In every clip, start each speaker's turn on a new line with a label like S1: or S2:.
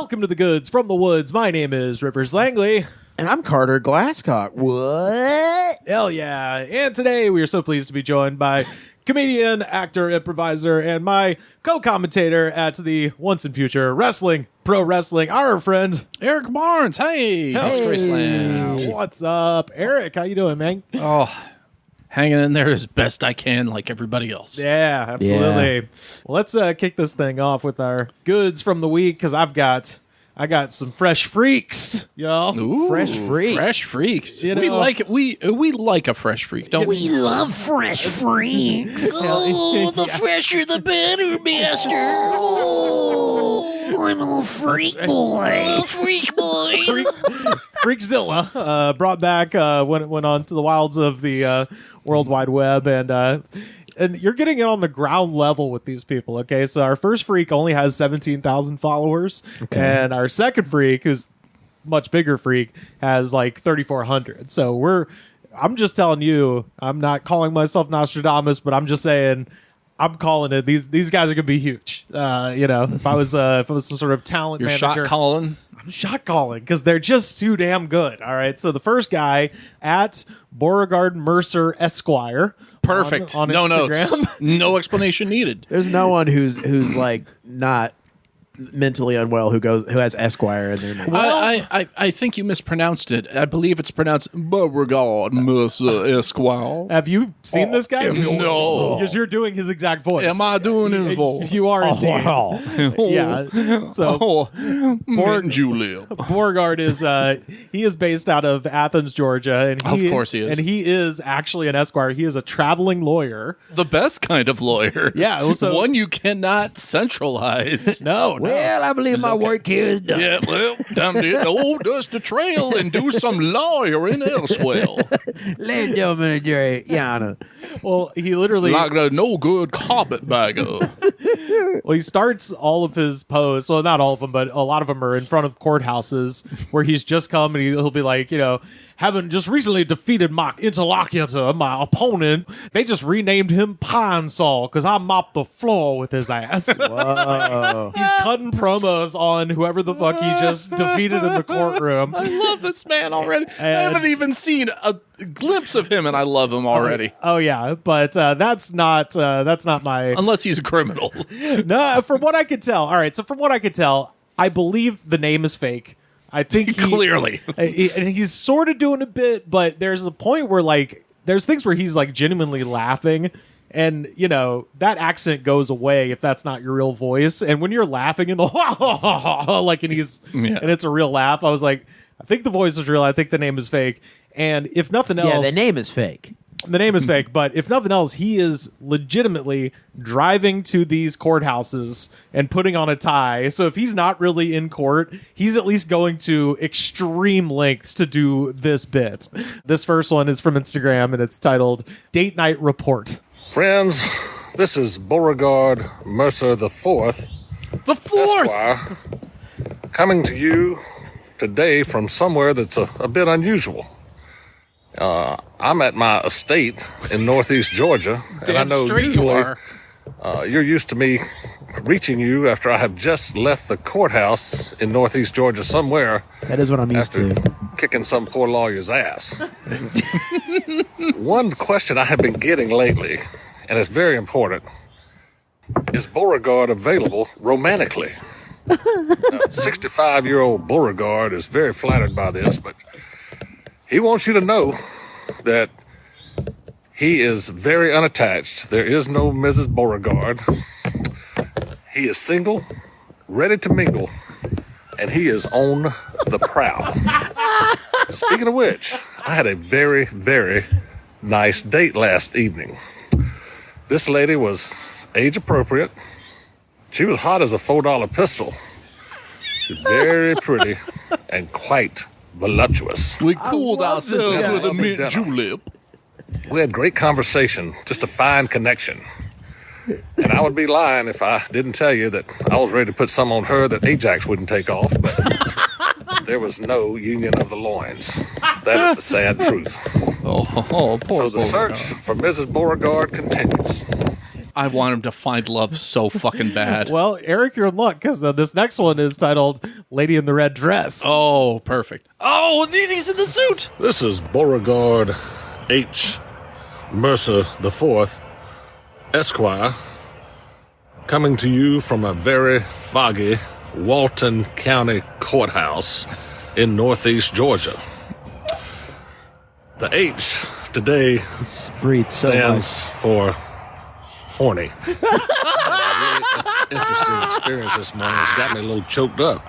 S1: Welcome to the Goods from the Woods. My name is Rivers Langley.
S2: And I'm Carter Glasscock. What?
S1: Hell yeah. And today we are so pleased to be joined by comedian, actor, improviser, and my co-commentator at the once and future wrestling, pro wrestling, our friend,
S3: Erik Barnes. Hey, Disgraceland.
S1: What's up? Eric, how you doing, man?
S3: Oh, hanging in there as best I can like everybody else.
S1: Yeah, absolutely.
S2: Yeah.
S1: Well, let's kick this thing off with our goods from the week, because I got some fresh freaks, y'all.
S3: Ooh,
S2: Fresh freak.
S3: Fresh freaks.
S1: You
S3: We
S1: know-
S3: like it. We like a fresh freak, don't we?
S4: We love fresh freaks. Oh, the fresher the better, master. Oh, I'm a freak boy. A freak boy.
S1: Freakzilla brought back went on to the wilds of the World Wide Web, and you're getting it on the ground level with these people. Okay, so our first freak only has 17,000 followers, and our second freak, who's much bigger freak, has like 3,400. So I'm just telling you, I'm not calling myself Nostradamus, but I'm just saying, I'm calling it. These guys are gonna be huge. If I was some sort of talent
S3: You're
S1: manager,
S3: shot calling.
S1: I'm shot calling because they're just too damn good. All right. So the first guy at Beauregard Mercer Esquire.
S3: Perfect.
S1: On
S3: No
S1: Instagram.
S3: notes. No explanation needed.
S2: There's no one who's like not mentally unwell who has Esquire in their name.
S3: I think you mispronounced it. I believe it's pronounced Beauregard Mercer Esquire.
S1: Have you seen this guy?
S3: No.
S1: Because you're doing his exact voice.
S3: Am I doing his voice?
S1: You are indeed. Yeah. So
S3: Mint julep.
S1: Beauregard is he is based out of Athens, Georgia, and
S3: Of course he is.
S1: And he is actually an Esquire. He is a traveling lawyer.
S3: The best kind of lawyer.
S1: Yeah, also-
S3: one you cannot centralize.
S1: No.
S2: Well, I believe my work here is done.
S3: Yeah, well, time to hit the old dusty trail and do some lawyering elsewhere.
S2: Ladies and gentlemen, Jerry, Yana.
S1: Well, he literally
S3: Like a no good carpetbagger.
S1: Well, he starts all of his posts, well, not all of them, but a lot of them are in front of courthouses where he's just come and he'll be like, having just recently defeated my interlocutor, my opponent. They just renamed him Pine Saw because I mopped the floor with his ass.
S2: Whoa.
S1: He's cutting promos on whoever the fuck he just defeated in the courtroom.
S3: I love this man already. I
S1: And-
S3: haven't even seen a glimpse of him, and I love him already.
S1: Oh yeah, but that's not my
S3: Unless he's a criminal.
S1: no. From what I could tell, all right. So from what I could tell, I believe the name is fake. I think
S3: Clearly.
S1: and he's sort of doing a bit, but there's a point where there's things where he's like genuinely laughing, and that accent goes away if that's not your real voice. And when you're laughing in the and it's a real laugh, I was like, I think the voice is real. I think the name is fake. And if nothing else,
S2: Yeah, the name is fake.
S1: the name is fake, but if nothing else, he is legitimately driving to these courthouses and putting on a tie. So if he's not really in court, he's at least going to extreme lengths to do this bit. This first one is from Instagram, and it's titled Date Night Report.
S5: Friends, this is Beauregard Mercer IV,
S3: The fourth.
S5: Esquire, coming to you today from somewhere that's a bit unusual. I'm at my estate in northeast Georgia, and I know
S3: straight you
S5: usually
S3: are.
S5: you're used to me reaching you after I have just left the courthouse in northeast Georgia somewhere
S2: That is what I'm used
S5: after
S2: to.
S5: kicking some poor lawyer's ass. One question I have been getting lately, and it's very important, is Beauregard available romantically? Now, 65-year-old Beauregard is very flattered by this, but he wants you to know that he is very unattached. There is no Mrs. Beauregard. He is single, ready to mingle, and he is on the prowl. Speaking of which, I had a very, very nice date last evening. This lady was age appropriate. She was hot as a $4 pistol. Very pretty and quite voluptuous.
S3: We cooled
S2: love
S3: ourselves
S2: this guy.
S3: with a
S5: Lovely
S3: mint
S5: dinner.
S3: julep.
S5: We had great conversation, just a fine connection. And I would be lying if I didn't tell you that I was ready to put some on her that Ajax wouldn't take off, but there was no union of the loins. That is the sad truth.
S3: Oh, poor
S5: So the
S3: Beauregard.
S5: search for Mrs. Beauregard continues.
S3: I want him to find love so fucking bad.
S1: Well, Eric, you're in luck because this next one is titled "Lady in the Red Dress."
S3: Oh, perfect. Oh, he's in the suit.
S5: This is Beauregard H. Mercer IV, Esquire, coming to you from a very foggy Walton County courthouse in northeast Georgia. The H today
S2: Breathes so much.
S5: stands for horny. A really interesting experience this morning. It's got me a little choked up.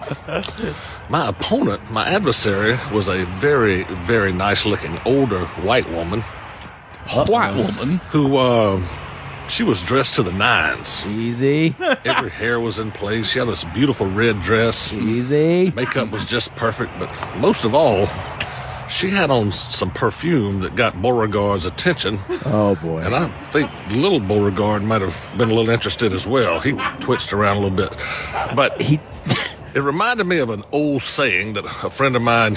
S5: My opponent, my adversary, was a very, very nice-looking older white woman
S3: White woman.
S5: who, she was dressed to the nines.
S2: Easy.
S5: Every hair was in place. She had this beautiful red dress.
S2: Easy.
S5: Makeup was just perfect, but most of all, she had on some perfume that got Beauregard's attention.
S2: Oh, boy.
S5: And I think little Beauregard might have been a little interested as well. He twitched around a little bit. But it reminded me of an old saying that a friend of mine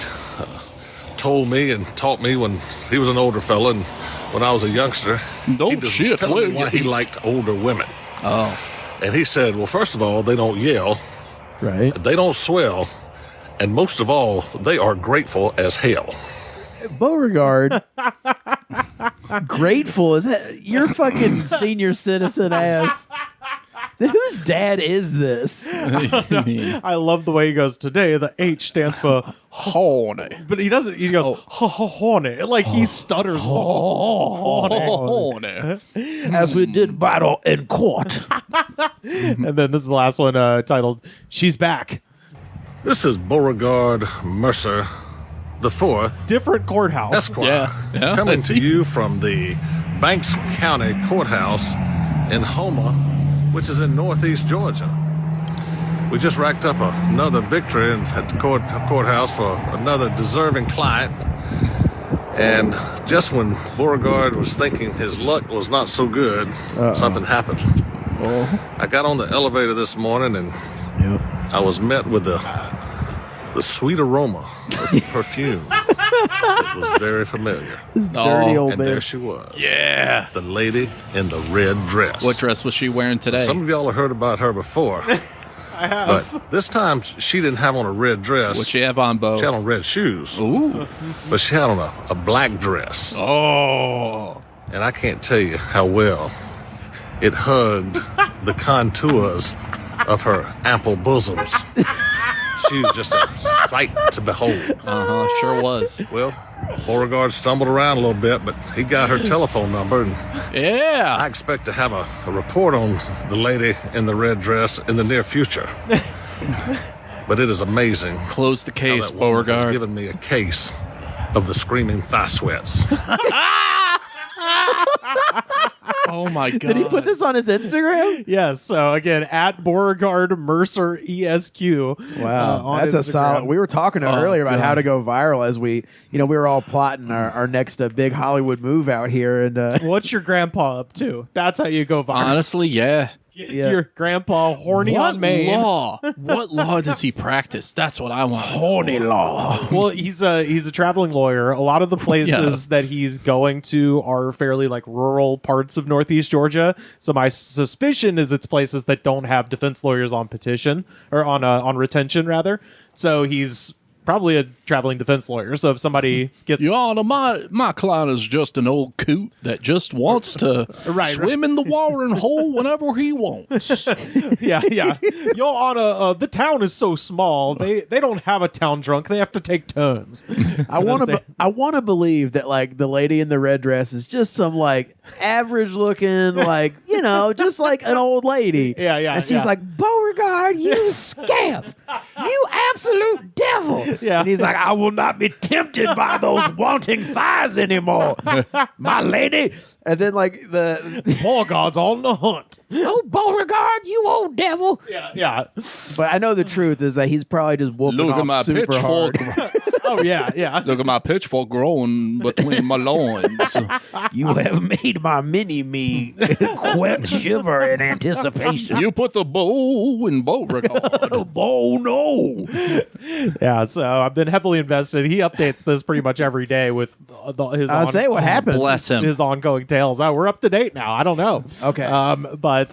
S5: told me and taught me when he was an older fella and when I was a youngster.
S3: Don't
S5: was
S3: shit,
S5: telling
S3: will
S5: me why
S3: you?
S5: he liked older women.
S3: Oh.
S5: And he said, well, first of all, they don't yell,
S2: Right.
S5: they don't swell, and most of all, they are grateful as hell.
S2: Beauregard. Grateful. Is that your fucking senior citizen ass? Whose dad is this?
S1: I love the way he goes. Today, the H stands for
S3: Horny.
S1: but he doesn't. He goes horny, like he stutters.
S3: Horny.
S2: As we did battle in court.
S1: And then this is the last one, titled "She's Back."
S5: This is Beauregard Mercer IV,
S1: Different courthouse.
S5: Esquire,
S3: Yeah, I
S5: coming to
S3: see.
S5: you from the Banks County Courthouse in Houma, which is in northeast Georgia. We just racked up another victory at the courthouse for another deserving client. And just when Beauregard was thinking his luck was not so good, something happened. I got on the elevator this morning and I was met with the sweet aroma of perfume. It was very familiar.
S2: This dirty old
S5: And
S2: man.
S5: there she was.
S3: Yeah.
S5: The lady in the red dress.
S3: What dress was she wearing today?
S5: Some of y'all have heard about her before. I have. But this time she didn't have on a red dress.
S3: What'd she have on, Bo?
S5: She had on red shoes.
S3: Ooh.
S5: But she had on a black dress.
S3: Oh.
S5: And I can't tell you how well it hugged the contours of her ample bosoms. She was just a sight to behold.
S3: Uh-huh. Sure was.
S5: Well, Beauregard stumbled around a little bit, but he got her telephone number, and
S3: Yeah.
S5: I expect to have a report on the lady in the red dress in the near future. But it is amazing
S3: Close the
S5: how
S3: case,
S5: that woman has
S3: Beauregard.
S5: given me a case of the screaming thigh sweats.
S3: Oh, my God.
S2: Did he put this on his Instagram?
S1: Yes. So again, at Beauregard Mercer ESQ.
S2: Wow,
S1: on
S2: that's a
S1: Instagram.
S2: solid. We were talking earlier about how to go viral as we were all plotting our next big Hollywood move out here, and
S1: What's your grandpa up to? That's how you go viral.
S3: Honestly, yeah.
S2: Yeah.
S1: Your grandpa horny on Maine.
S3: What law does he practice? That's what I want. Horny law.
S1: Well, he's a traveling lawyer. A lot of the places that he's going to are fairly like rural parts of northeast Georgia. So my suspicion is it's places that don't have defense lawyers on petition or on retention rather. So he's probably a traveling defense lawyer. So if somebody gets
S3: Your Honor, my client is just an old coot that just wants to swim in the watering hole whenever he wants.
S1: yeah, Your Honor, the town is so small. They don't have a town drunk. They have to take turns.
S2: I want to believe that like the lady in the red dress is just some like average looking like just like an old lady.
S1: Yeah,
S2: And she's like, Beauregard, you scamp, you absolute devil.
S1: Yeah.
S2: And he's like, I will not be tempted by those wanting thighs anymore, my lady. And then like the
S1: Beauregard's on the hunt.
S2: oh Beauregard, you old devil.
S1: Yeah.
S2: But I know the truth is that he's probably just whooping
S3: Look
S2: off
S3: at my
S2: super
S3: pitchfork.
S2: hard.
S1: Oh yeah, yeah.
S3: Look at my pitchfork growing between my loins.
S2: You have made my mini-me shiver in anticipation.
S3: You put the bow in Beauregard.
S2: Oh, no.
S1: Yeah, so I've been heavily invested. He updates this pretty much every day with his.
S2: I'll say what happened.
S3: Bless him.
S1: His ongoing tales. We're up to date now. I don't know.
S2: Okay.
S1: But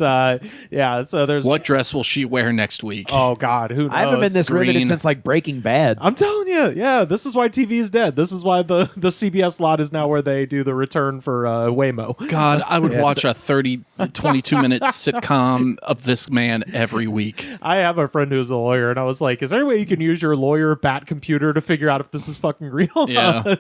S1: yeah. So there's
S3: What dress will she wear next week?
S1: Oh God, who knows?
S2: I haven't been this riveted
S3: Green.
S2: since like Breaking Bad.
S1: I'm telling you, yeah. This is why TV is dead. This is why the CBS lot is now where they do the return for Waymo.
S3: God, I would watch a 22-minute sitcom of this man every week.
S1: I have a friend who's a lawyer, and I was like, "Is there any way you can use your lawyer bat computer to figure out if this is fucking real?"
S3: Yeah.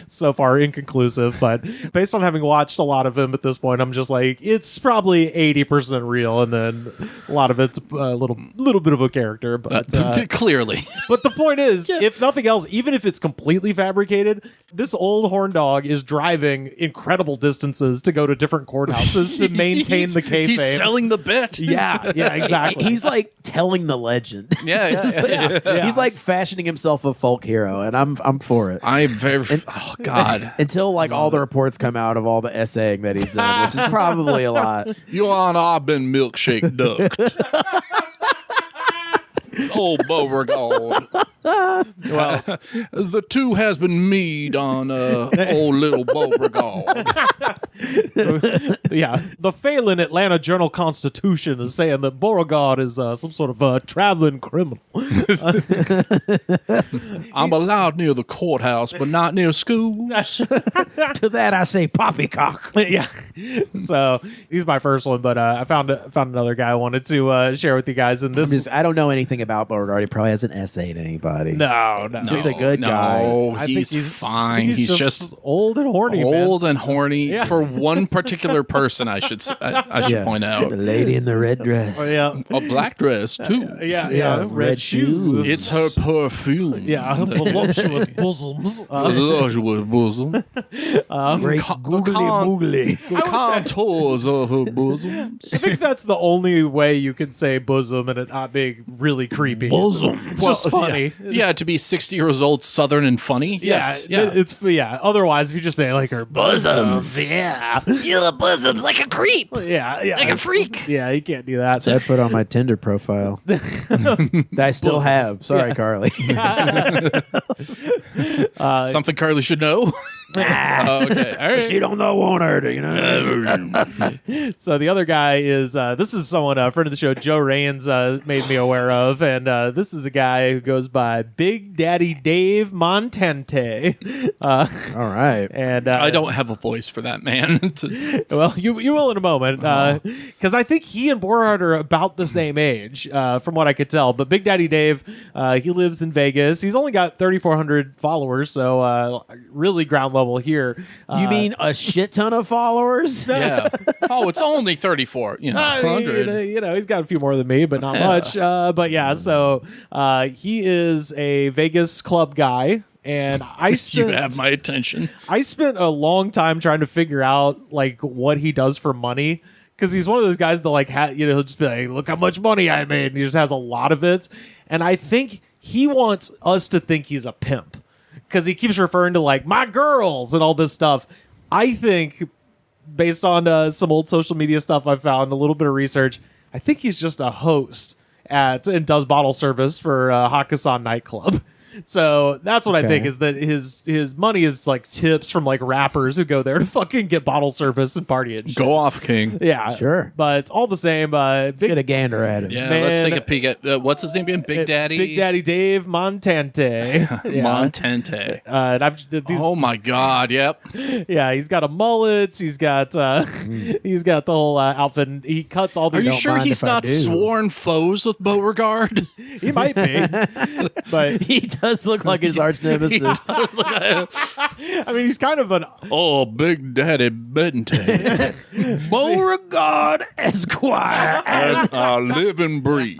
S1: So far inconclusive, but based on having watched a lot of him at this point, I'm just like, it's probably 80% real, and then a lot of it's a little bit of a character. But
S3: Clearly.
S1: but the point is, if nothing else, even if it's completely fabricated, this old horn dog is driving incredible distances to go to different courthouses to maintain the kayfabe.
S3: He's selling the bit.
S1: Yeah, yeah, exactly.
S2: He's like telling the legend.
S1: Yeah.
S2: He's like fashioning himself a folk hero, and I'm for it.
S3: I'm very. Oh God!
S2: Until like all the reports come out of all the essaying that he's done, which is probably a lot.
S3: Your Honor, I've been milkshake ducked. Oh, Beauregard. Well, the two has been mead on old little Beauregard.
S1: Yeah, the Phelan Atlanta Journal-Constitution is saying that Beauregard is some sort of traveling criminal.
S3: I'm allowed near the courthouse, but not near schools.
S2: To that I say poppycock.
S1: Yeah, so he's my first one, but I found another guy I wanted to share with you guys, and this
S2: I don't know anything about Beauregard. He probably hasn't essayed anybody.
S1: no,
S2: Just a good guy.
S3: No,
S1: I think
S3: he's fine. He's just
S1: old and horny.
S3: old
S1: man.
S3: and horny
S1: Yeah.
S3: for one particular person. I should point out
S2: The lady in the red dress.
S1: Oh, yeah.
S3: a black dress too.
S1: Yeah, red shoes.
S3: It's her perfume.
S1: Yeah, her voluptuous bosoms.
S3: Voluptuous bosom.
S2: Great googly moogly.
S3: The contours of her bosom.
S1: I think that's the only way you can say bosom and it not being really creepy.
S2: Bosom.
S1: It's just funny.
S3: Yeah, to be 60 years old, southern and funny. Yes. Yeah.
S1: It's Otherwise, if you just say like her bosoms,
S4: Yeah. Your bosoms like a creep.
S1: yeah,
S4: Like a
S1: it's-
S4: freak.
S1: Yeah, you can't do that.
S2: So I put on my Tinder profile. That I still have. Sorry, Carly.
S3: Something Carly should know. Okay. All right.
S2: She don't know won't hurt her, you know.
S1: So the other guy is this is someone a friend of the show, Joe Raines, made me aware of, and this is a guy who goes by Big Daddy Dave Montente.
S2: All right.
S1: And
S3: I don't have a voice for that man.
S1: Well, you will in a moment, because I think he and Borat are about the same age, from what I could tell. But Big Daddy Dave, he lives in Vegas. He's only got 3,400 followers, so really ground level here.
S2: You mean a shit ton of followers?
S3: Yeah. Oh, it's only 34. You know, 100.
S1: He's got a few more than me, but not much. But yeah, so he is a Vegas club guy. And
S3: You have my attention.
S1: I spent a long time trying to figure out like what he does for money, because he's one of those guys that like he'll just be like, look how much money I made, and he just has a lot of it. And I think he wants us to think he's a pimp, because he keeps referring to like my girls and all this stuff. I think, based on some old social media stuff I found, a little bit of research, I think he's just a host and does bottle service for Hakkasan nightclub. So that's what I think, is that his money is like tips from like rappers who go there to fucking get bottle service and party and shit.
S3: Go off, King.
S1: Yeah,
S2: Sure.
S1: But all the same,
S2: Let's get a gander at it.
S3: Yeah,
S1: Man.
S3: let's take a peek at what's his name again? Big Daddy?
S1: Big Daddy Dave Montente. Yeah.
S3: Montente.
S1: And
S3: Oh my God, yep.
S1: yeah, he's got a mullet. He's got he's got the whole outfit. And he cuts all
S3: Are
S1: these.
S3: you
S2: Don't
S3: sure
S2: mind
S3: he's
S2: if I
S3: not
S2: do.
S3: sworn foes with Beauregard?
S1: He might be, but
S2: He does look like his arch nemesis.
S1: I mean, he's kind of an
S3: Oh, Big Daddy Bente.
S2: Beauregard Esquire.
S3: As I live and breathe.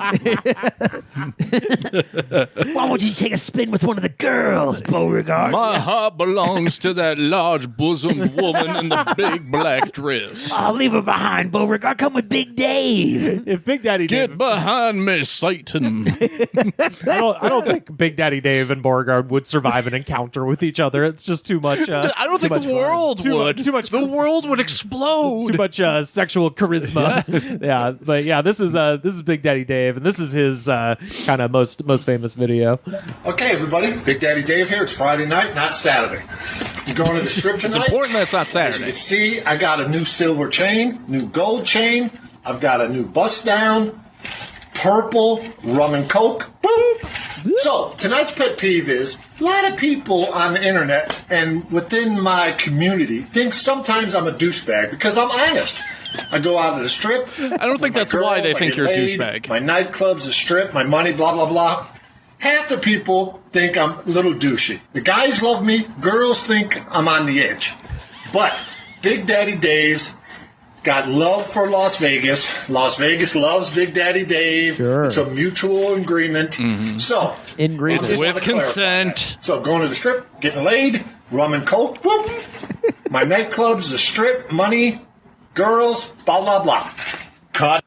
S4: Why won't you take a spin with one of the girls, Beauregard?
S3: My heart belongs to that large bosomed woman in the big black dress.
S4: I'll leave her behind, Beauregard. Come with Big Dave.
S1: if Big Daddy
S3: Get
S1: Dave.
S3: behind me, Satan.
S1: I don't think Big Daddy Dave Dave and Beauregard would survive an encounter with each other. It's just too much.
S3: I don't think the world would.
S1: Too much.
S3: The world would explode.
S1: Too much sexual charisma. Yeah, but yeah, this is Big Daddy Dave, and this is his kind of most famous video.
S6: Okay, everybody, Big Daddy Dave here. It's Friday night, not Saturday. You going to the strip tonight?
S3: It's important that it's not
S6: As
S3: Saturday.
S6: you can see, I got a new silver chain, new gold chain. I've got a new bust down, purple rum and coke. Boop. So tonight's pet peeve is a lot of people on the internet and within my community think sometimes I'm a douchebag because I'm honest. I go out to the strip.
S3: I don't think that's why they think you're a douchebag.
S6: My nightclub's a strip. My money, blah blah blah. Half the people think I'm a little douchey. The guys love me. Girls think I'm on the edge. But Big Daddy Dave's got love for Las Vegas. Las Vegas loves Big Daddy Dave.
S2: Sure.
S6: It's a mutual agreement. So,
S2: Agreement.
S6: I just
S3: With
S6: wanna clarify
S3: consent.
S6: that. So, going to the strip, getting laid, rum and coke. Whoop. My nightclub's a strip, money, girls, blah blah blah. Cut.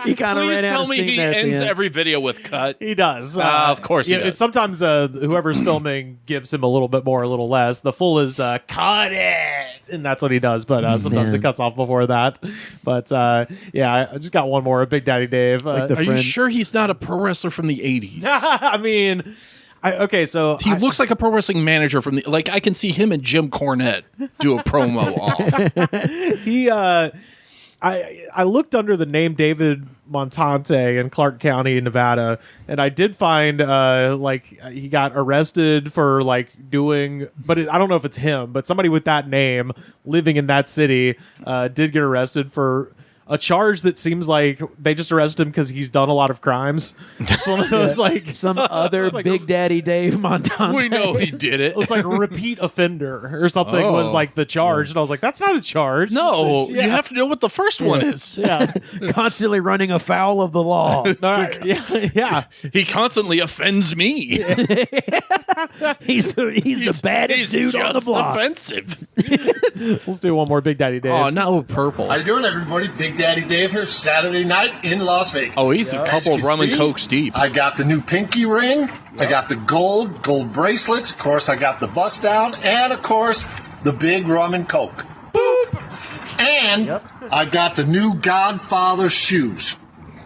S2: He kind of
S3: Please
S2: ran out
S3: tell
S2: of
S3: me
S2: steam
S3: he
S2: there at the
S3: ends
S2: end.
S3: every video with cut.
S1: He does.
S3: Of course he does.
S1: It's sometimes whoever's filming gives him a little bit more, a little less. The full is cut it, and that's what he does. But sometimes
S2: man.
S1: it cuts off before that. But yeah, I just got one more. Big Daddy Dave.
S2: like the
S3: Are you
S2: friend-
S3: sure he's not a pro wrestler from the 80s?
S1: I mean, okay, so
S3: He looks like a pro wrestling manager from the I can see him and Jim Cornette do a promo off.
S1: he I looked under the name David Montante in Clark County, Nevada, and I did find he got arrested for doing, but I don't know if it's him, but somebody with that name living in that city did get arrested for a charge that seems like they just arrested him because he's done a lot of crimes. It's one of those
S2: some other
S1: like
S2: Big Daddy Dave Montante.
S3: We know he did it.
S1: it's like repeat offender or something was like the charge, and I was like, that's not a charge.
S3: No,
S1: Yeah.
S3: you have to know what the first one is.
S1: Yeah.
S2: Constantly running afoul of the law.
S1: Yeah.
S3: He constantly offends me.
S2: He's the baddest
S3: He's
S2: dude on the
S3: just
S2: block.
S3: offensive.
S1: Let's do one more Big Daddy Dave.
S3: Oh, now purple.
S6: How you doing, everybody? Big Daddy Dave here. Saturday night in Las Vegas.
S3: Oh, he's a
S6: As
S3: couple
S6: you
S3: of
S6: can
S3: rum and
S6: see,
S3: cokes deep.
S6: I got the new pinky ring. I got the gold bracelets. Of course, I got the bust down, and of course, the big rum and coke. Boop. And I got the new Godfather shoes.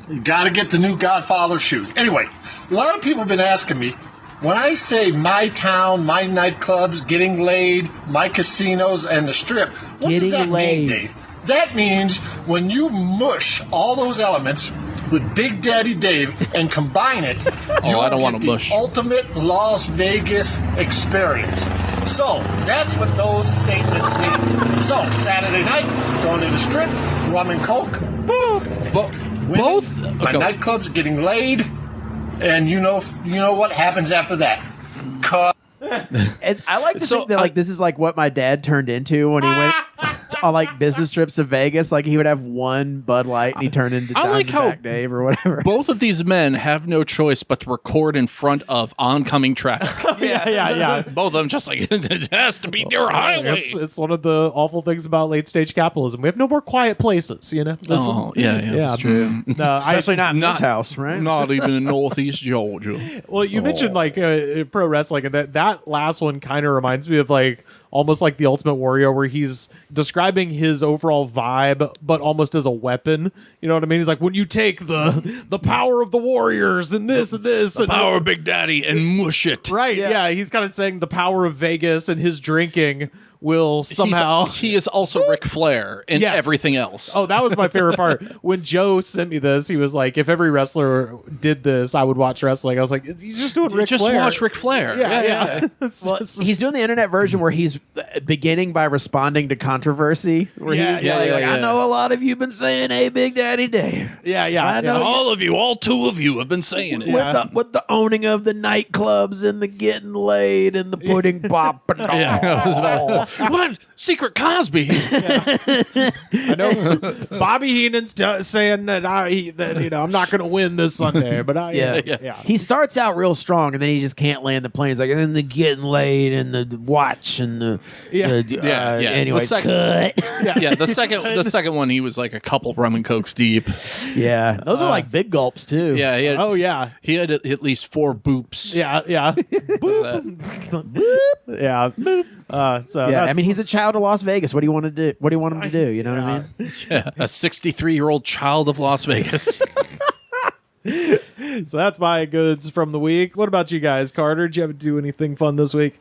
S6: You got to get the new Godfather shoes. Anyway, a lot of people have been asking me, when I say my town, my nightclubs, getting laid, my casinos, and the strip, what
S2: Getting
S6: does that
S2: laid.
S6: mean, Dave? That means when you mush all those elements with Big Daddy Dave and combine it, you'll
S3: I don't
S6: get
S3: wanna
S6: the
S3: mush.
S6: ultimate Las Vegas experience. So that's what those statements mean. So Saturday night, going to the strip, rum and coke, boom. Women,
S3: Both?
S6: my
S3: Okay.
S6: nightclubs getting laid, and you know what happens after that. Cut.
S2: And I like to
S3: So,
S2: think that this is like what my dad turned into when he went on like business trips to Vegas. Like he would have one Bud Light and he turned into
S3: I like how
S2: Diamondback Dave or whatever.
S3: Both of these men have no choice but to record in front of oncoming traffic.
S1: yeah.
S3: Both of them just like, it has to be your highway.
S1: It's one of the awful things about late stage capitalism. We have no more quiet places, you know?
S3: Oh, yeah, that's true.
S1: No,
S2: Especially not in this
S3: Not-
S2: house, right?
S3: Not even in Northeast Georgia.
S1: Well, you mentioned pro wrestling, and that last one kind of reminds me of almost like the Ultimate Warrior, where he's describing his overall vibe, but almost as a weapon. You know what I mean? He's like, when you take the power of the warriors and this and this,
S3: The
S1: and
S3: power of Big Daddy and mush it.
S1: right? Yeah. He's kind of saying the power of Vegas and his drinking will somehow.
S3: He is also Ric Flair and
S1: Yes.
S3: everything else.
S1: Oh, that was my favorite part. When Joe sent me this, he was like, if every wrestler did this, I would watch wrestling. I was like, he's just doing Ric
S3: just
S1: Flair.
S3: watch Ric Flair.
S1: Yeah. It's
S2: Well,
S1: just-
S2: he's doing the internet version where he's beginning by responding to controversy. Where
S1: Yeah,
S2: he's
S1: yeah,
S2: like,
S3: yeah.
S2: I know a lot of you been saying, "Hey, Big Daddy Dave."
S1: yeah.
S2: I know.
S3: All of you, all two of you have been saying it.
S1: Yeah.
S2: With the owning of the nightclubs and the getting laid and the pudding popping.
S3: Yeah, I was about- What? Secret Cosby?
S1: I know Bobby Heenan's saying that I'm not going to win this Sunday, but
S2: Yeah. He starts out real strong, and then he just can't land the plane. He's like, and then the getting laid, and the watch, and the Anyway,
S3: cut. The second one, he was like a couple rum and cokes deep.
S2: Yeah, those are like big gulps too.
S3: Yeah. He had at least 4 boops.
S1: Yeah. Yeah.
S2: I mean, he's a child of Las Vegas. What do you want to do? What do you want him to do? You know what I mean?
S3: Yeah, a 63-year-old child of Las Vegas.
S1: So that's my goods from the week. What about you guys, Carter? Did you have to do anything fun this week?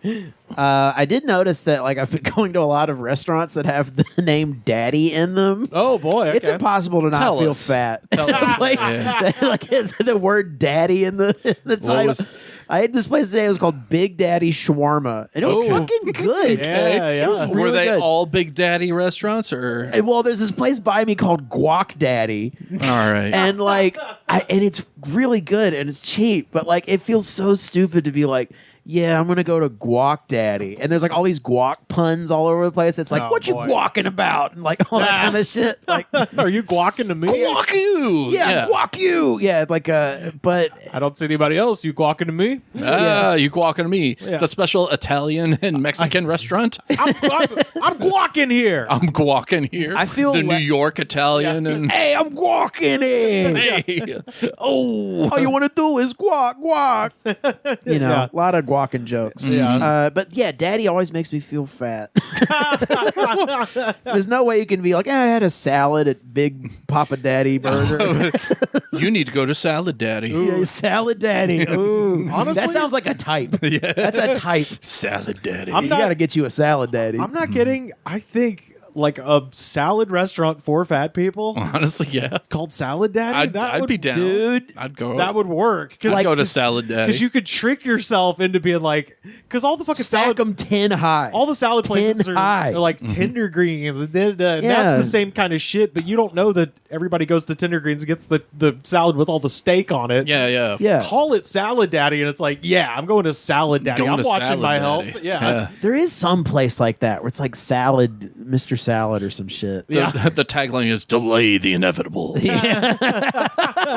S2: I did notice that like I've been going to a lot of restaurants that have the name Daddy in them.
S1: Oh boy, okay.
S2: It's impossible to not feel fat.
S3: Tell us.
S2: Place that, like has the word Daddy in the title. I had this place today. It was called Big Daddy Shawarma, and it was fucking good.
S1: Yeah.
S2: It was really
S3: Were they
S2: good.
S3: all Big Daddy restaurants, or?
S2: Well, there's this place by me called Guac Daddy.
S3: All right.
S2: And like, and it's really good and it's cheap, but like, it feels so stupid to be like, yeah, I'm gonna go to Guac Daddy, and there's like all these guac puns all over the place. It's like, what you guacking about, and like all that kind of shit. Like,
S1: are you guacking to me?
S3: Guac you.
S2: yeah, guac you. Yeah, like but
S1: I don't see anybody else. You guacking to me?
S3: You guacking to me.
S1: Yeah.
S3: The special Italian and Mexican restaurant.
S1: I'm guacking here.
S3: I'm guacking here.
S2: I feel
S3: the New York Italian and
S2: hey, I'm guacking in.
S3: hey, oh,
S2: All you want to do is guac. You know,
S1: Yeah.
S2: a lot of guacking jokes.
S1: Yeah.
S2: But yeah, Daddy always makes me feel fat. There's no way you can be like, I had a salad at Big Papa Daddy Burger.
S3: you need to go to Salad Daddy.
S2: Yeah, Salad Daddy. Ooh.
S1: Honestly?
S2: That sounds like a type. Yeah. That's a type.
S3: Salad Daddy.
S1: I'm
S2: You
S1: not-
S2: got to get you a Salad Daddy.
S1: I'm not kidding. I think like a salad restaurant for fat people
S3: Honestly, yeah.
S1: called Salad Daddy.
S3: I'd be down,
S2: dude.
S3: I'd go.
S1: That would work.
S3: I'd go to Salad Daddy
S1: Because you could trick yourself into being like, because all the fucking
S2: Stack
S1: salad,
S2: them 10 high.
S1: all the salad places
S2: 10
S1: are
S2: high.
S1: like tender greens, and then,
S2: Yeah.
S1: that's the same kind of shit. But you don't know that everybody goes to tender greens and gets the salad with all the steak on it.
S3: Yeah.
S2: Yeah.
S1: Call it Salad Daddy, and it's like, yeah, I'm going to Salad Daddy.
S3: Going
S1: I'm
S3: to
S1: watching
S3: Salad
S1: my
S3: Daddy.
S1: health. Yeah.
S2: There is some place like that where it's like salad, Mr. Salad or some shit.
S1: Yeah.
S3: The tagline is "Delay the inevitable."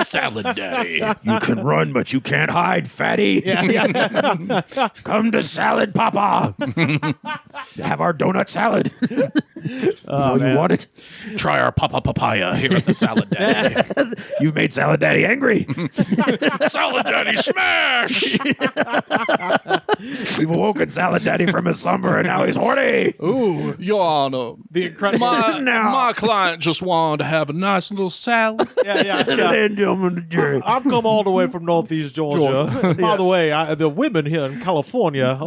S3: Salad Daddy.
S2: You can run, but you can't hide, fatty. Come to Salad Papa. Have our donut salad. You want it?
S3: Try our Papa Papaya here at the Salad Daddy.
S2: You've made Salad Daddy angry.
S3: Salad Daddy smash!
S2: We've awoken Salad Daddy from his slumber, and now he's horny.
S1: Ooh,
S3: Your Honor,
S1: the incredible.
S3: my client just wanted to have a nice little salad.
S1: yeah.
S2: And gentlemen, the jury.
S1: I've come all the way from Northeast Georgia. By the way, the women here in California,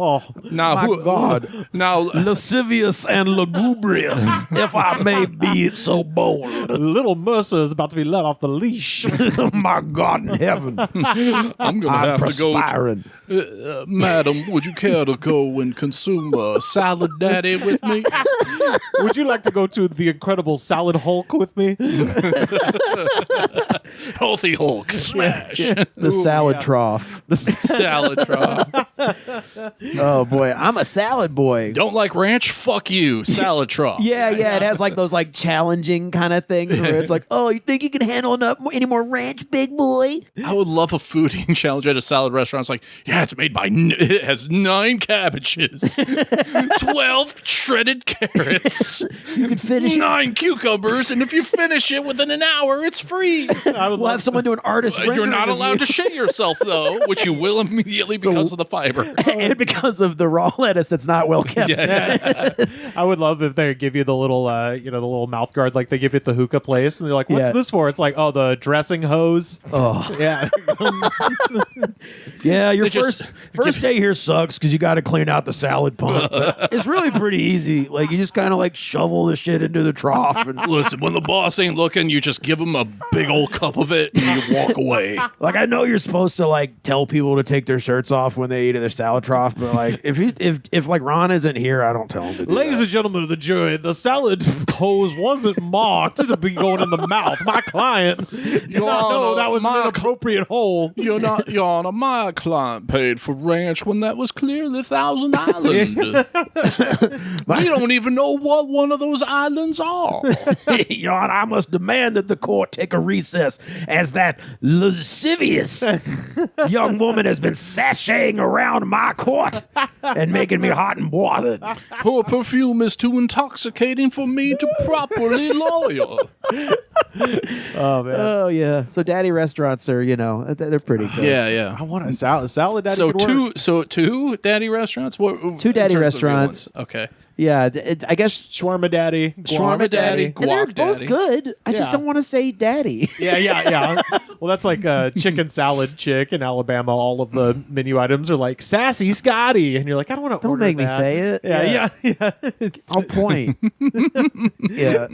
S3: Now,
S2: My God.
S3: Now,
S2: Lascivious and lugubrious, if I may be so bold.
S1: little Mercer is about to be let off the leash.
S2: My God in heaven.
S3: I'm going to
S2: I'm
S3: have to go.
S2: perspiring.
S3: Madam, would you care to go and consume Salad Daddy with me?
S1: Would you like to go to the Incredible Salad Hulk with me?
S3: Healthy Hulk smash.
S2: The salad trough.
S3: The salad trough.
S2: Oh boy, I'm a salad boy.
S3: Don't like ranch? Fuck you. Salad trough.
S2: Yeah, it has like those like challenging kind of things where it's like, oh, you think you can handle any more ranch, big boy?
S3: I would love a food eating challenge at a salad restaurant. It's like, yeah, it's made by, it has 9 cabbages, 12 shredded carrots,
S2: You could finish it.
S3: 9 cucumbers, and if you finish it within an hour, it's free.
S2: We'll have someone do an artist.
S3: You're not allowed to shit yourself, though, which you will immediately because of the fiber.
S2: and because of the raw lettuce that's not well kept.
S1: I would love if they give you the little, the little mouth guard like they give you at the hookah place, and they're like, "What's
S2: Yeah.
S1: this for?" It's like, "Oh, the dressing hose."
S2: Oh.
S1: Yeah.
S2: Yeah, your
S3: They just
S2: first day here sucks because you got to clean out the salad pump. It's really pretty easy. Like you just kind of like shovel the shit into the trough. And
S3: Listen, when the boss ain't looking, you just give him a big old cup of it and you walk away.
S2: like I know you're supposed to like tell people to take their shirts off when they eat at their salad trough, but like if like Ron isn't here, I don't tell him to do
S1: Ladies
S2: that.
S1: and gentlemen of the jury, the salad hose wasn't marked to be going in the mouth. My client did not know that was an inappropriate hole.
S3: Your Honor, my client paid for ranch when that was clearly Thousand Island. We don't even know what one of those islands are.
S2: Your Honor, I must demand that the court take a recess as that lascivious young woman has been sashaying around my court and making me hot and bothered.
S3: Her perfume is too intoxicating for me to properly lawyer.
S1: Oh man.
S2: Oh yeah. So daddy restaurants are, they're pretty good.
S3: Yeah.
S1: I want a salad. Salad daddy
S3: So
S1: could work.
S3: two daddy restaurants. What?
S2: Two daddy
S3: in terms of
S2: restaurants.
S3: real ones? Okay.
S2: Yeah, I guess
S1: Shawarma daddy.
S3: Shawarma daddy.
S2: and they're
S3: Guac
S2: both
S3: daddy.
S2: good. I just
S1: Yeah.
S2: don't want to say daddy.
S1: Yeah. Well, that's like a chicken salad chick in Alabama. All of the menu items are like sassy Scotty, and you're like, I don't want to.
S2: Don't make me say it.
S1: Yeah.
S2: I'll point. Yeah.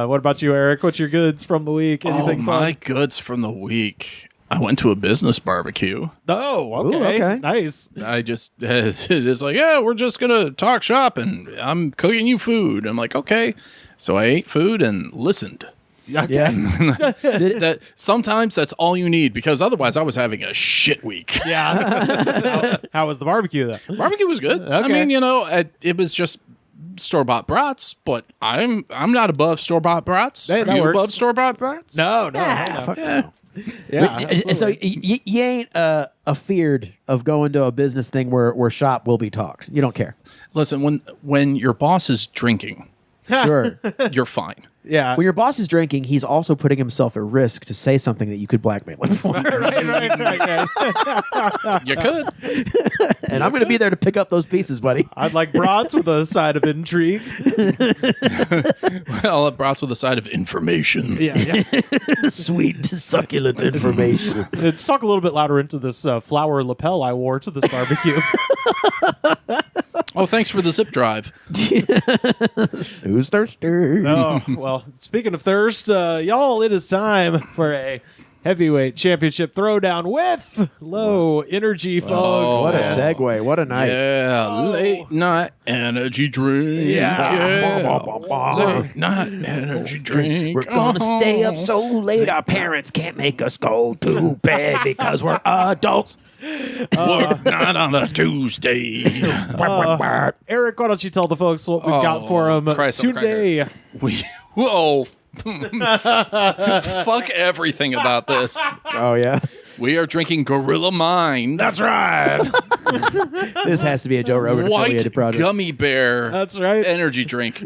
S1: What about you, Eric? What's your goods from the week? Anything fun?
S3: My goods from the week. I went to a business barbecue.
S1: Oh, okay.
S2: Ooh, okay.
S1: Nice.
S3: I just it's like, yeah, we're just gonna talk shop, and I'm cooking you food. I'm like, okay. So I ate food and listened.
S1: Okay.
S2: Yeah.
S3: That sometimes that's all you need, because otherwise I was having a shit week.
S1: Yeah. How was the barbecue though?
S3: Barbecue was good. I
S1: Okay.
S3: mean, it was just store-bought brats, but I'm not above store-bought brats.
S1: Hey,
S3: Are
S1: that
S3: you
S1: works.
S3: above store-bought brats?
S1: No.
S2: Fuck
S3: Yeah.
S2: no.
S1: Yeah.
S2: So
S1: absolutely.
S2: you ain't afeared of going to a business thing where shop will be talked. You don't care.
S3: Listen, when your boss is drinking,
S2: Sure.
S3: you're fine.
S1: Yeah.
S2: When your boss is drinking, he's also putting himself at risk to say something that you could blackmail him for.
S1: right.
S3: You could.
S2: And I'm going to be there to pick up those pieces, buddy.
S1: I'd like brats with a side of intrigue.
S3: Well, it brought with a side of information.
S1: Yeah.
S2: Sweet, succulent information.
S1: Let's talk a little bit louder into this flower lapel I wore to this barbecue.
S3: Oh, thanks for the zip drive.
S2: Who's thirsty?
S1: Oh, well, speaking of thirst, y'all, it is time for a heavyweight championship throwdown with low energy, folks.
S2: What a
S3: Oh.
S2: segue. What a night.
S3: Yeah, late night energy drink.
S1: Yeah.
S3: Late night energy drink.
S2: We're gonna stay up so late our parents can't make us go to bed because we're adults.
S3: Work night on a Tuesday.
S1: Eric, why don't you tell the folks what we've got for them
S3: Christ,
S1: today?
S3: Whoa. Fuck everything about this.
S2: Oh, yeah?
S3: We are drinking Gorilla Mind.
S1: That's right.
S2: This has to be a Joe Rogan
S3: White
S2: affiliated project.
S3: gummy bear.
S1: That's right.
S3: Energy drink.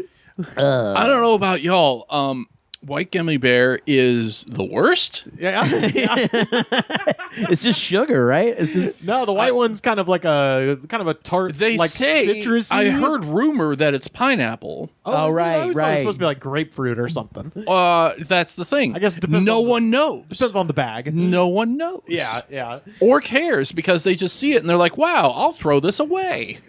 S3: I don't know about y'all. White gummy bear is the worst.
S1: Yeah.
S2: It's just sugar, right? It's just...
S1: No, the white one's kind of a tart,
S3: They
S1: like
S3: say,
S1: citrusy.
S3: I heard rumor that it's pineapple.
S2: Oh,
S1: is it?
S2: right,
S1: I always thought it was
S2: right.
S1: supposed to be like grapefruit or something.
S3: That's the thing.
S1: I guess it depends
S3: no
S1: on the-
S3: one knows.
S1: Depends on the bag.
S3: No one knows.
S1: Yeah.
S3: Or cares, because they just see it and they're like, wow, I'll throw this away.